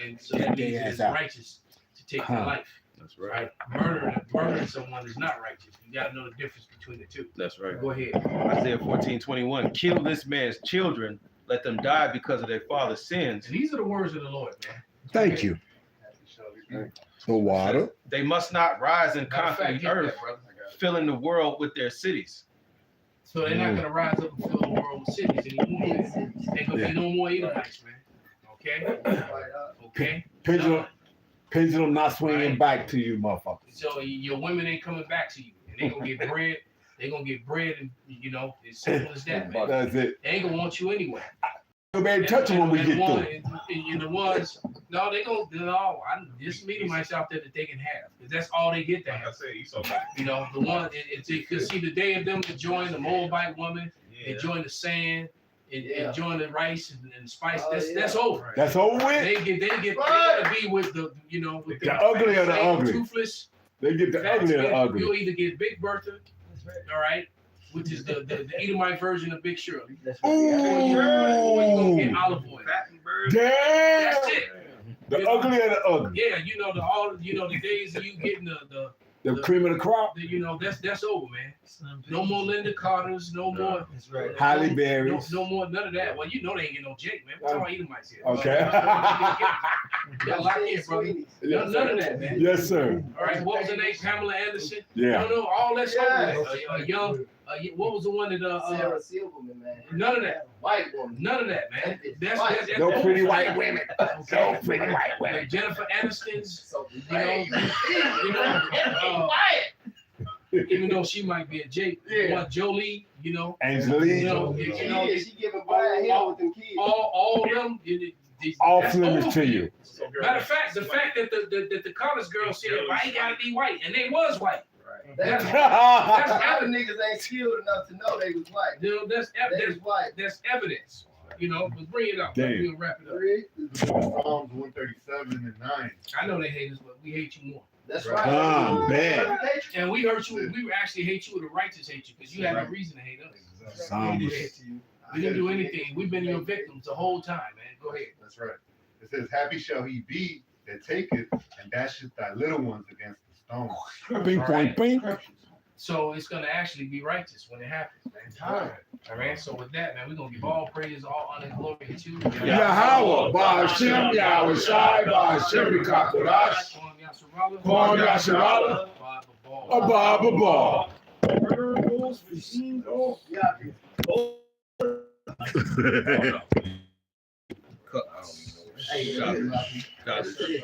A: and so that means it's righteous to take their life.
F: That's right.
A: Right, murdering someone is not righteous. You got to know the difference between the two.
F: That's right.
A: Go ahead.
F: Isaiah 14:21. Kill this man's children. Let them die because of their father's sins.
A: And these are the words of the Lord, man.
B: Thank you. The water.
F: They must not rise and
A: Matter of
F: conquer
A: fact,
F: the
A: get
F: earth,
A: that, brother.
F: filling the world with their cities.
A: So they're not gonna rise up and fill the world with cities anymore. Ain't gonna be no more Edomites, man. Okay? Okay?
B: Pendulum not swinging back to you, motherfucker.
A: So your women ain't coming back to you. And they gonna get bread. They gonna get bread, and it's simple as that, man.
B: That's it.
A: They ain't gonna want you anyway.
B: You better touch them when we get through.
A: And the ones, no, they gonna just Edomites out there that they can have. Because that's all they get to
H: Like I
A: have.
H: said, you saw
A: The one, because see, the day of them enjoying the Moabite woman, enjoying the sand, and enjoying the rice and the spice, that's over.
B: That's over with.
A: They gotta be with the, with
B: The ugly of the
A: fake,
B: ugly.
A: toothless.
B: They get the ugly of the ugly.
A: You'll either get Big Bertha, all right, which is the Edomite version of Big Shirley, or you're gonna get olive oil.
B: Damn.
A: That's it.
B: The ugly of the ugly.
A: Yeah, the days of you getting the
B: The cream of the crop.
A: You know, that's over, man. No more Linda Carters, no more.
G: That's right.
B: Halle
A: No,
B: Berry's.
A: no more, none of that. Well, you know they ain't get no Jake, man. We're talking about Edomites here.
B: Okay.
A: Yeah, lock in, brother. None of that, man.
B: Yes, sir.
A: All right, what was her name? Pamela Anderson.
B: Yeah.
A: No, all that's over.
I: Yeah.
A: Young. What was the one that
I: Sarah Silverman, man.
A: None of that.
I: White woman.
A: None of that, man. That's
B: No
A: over.
B: pretty white women.
A: Okay.
B: No pretty white women.
A: Like Jennifer Aniston's.
I: So
A: You know, even though she might be a Jake, what Jolie, you know,
B: Angelina.
A: you know,
I: she giving Brian Hill with them kids.
A: all them,
B: All
A: that's
B: Flemish
A: over.
B: to you.
A: Matter of fact, the fact that the college girl said, "Well, I ain't gotta be white," and they was white.
I: That's
A: That's
I: other
A: evidence.
I: niggas ain't skilled enough to know they was white.
A: You know, that's
I: They
A: evidence.
I: was white.
A: That's evidence. You know, but bring it up.
B: Damn.
A: We'll wrap it up.
M: Psalms 137:9.
A: I know they hate us, but we hate you more.
I: That's right.
B: Man.
A: And we hurt you. We actually hate you. The righteous hate you because you had no reason to hate us.
B: Psalms.
A: We didn't do anything. We've been your victims the whole time, man. Go ahead.
M: That's right. It says, "Happy shall he be that taketh and dasheth thy little ones against the stone."
B: Ping, point, ping.
A: So it's gonna actually be righteous when it happens, man. All right. So with that, man, we're gonna give all praise, all honor, and glory to
B: Yahweh, Ba'ashem, Yahweh Shai, Ba'ashem, Kakodash, Kwam Yasharala, Abba Ball.
F: Got it.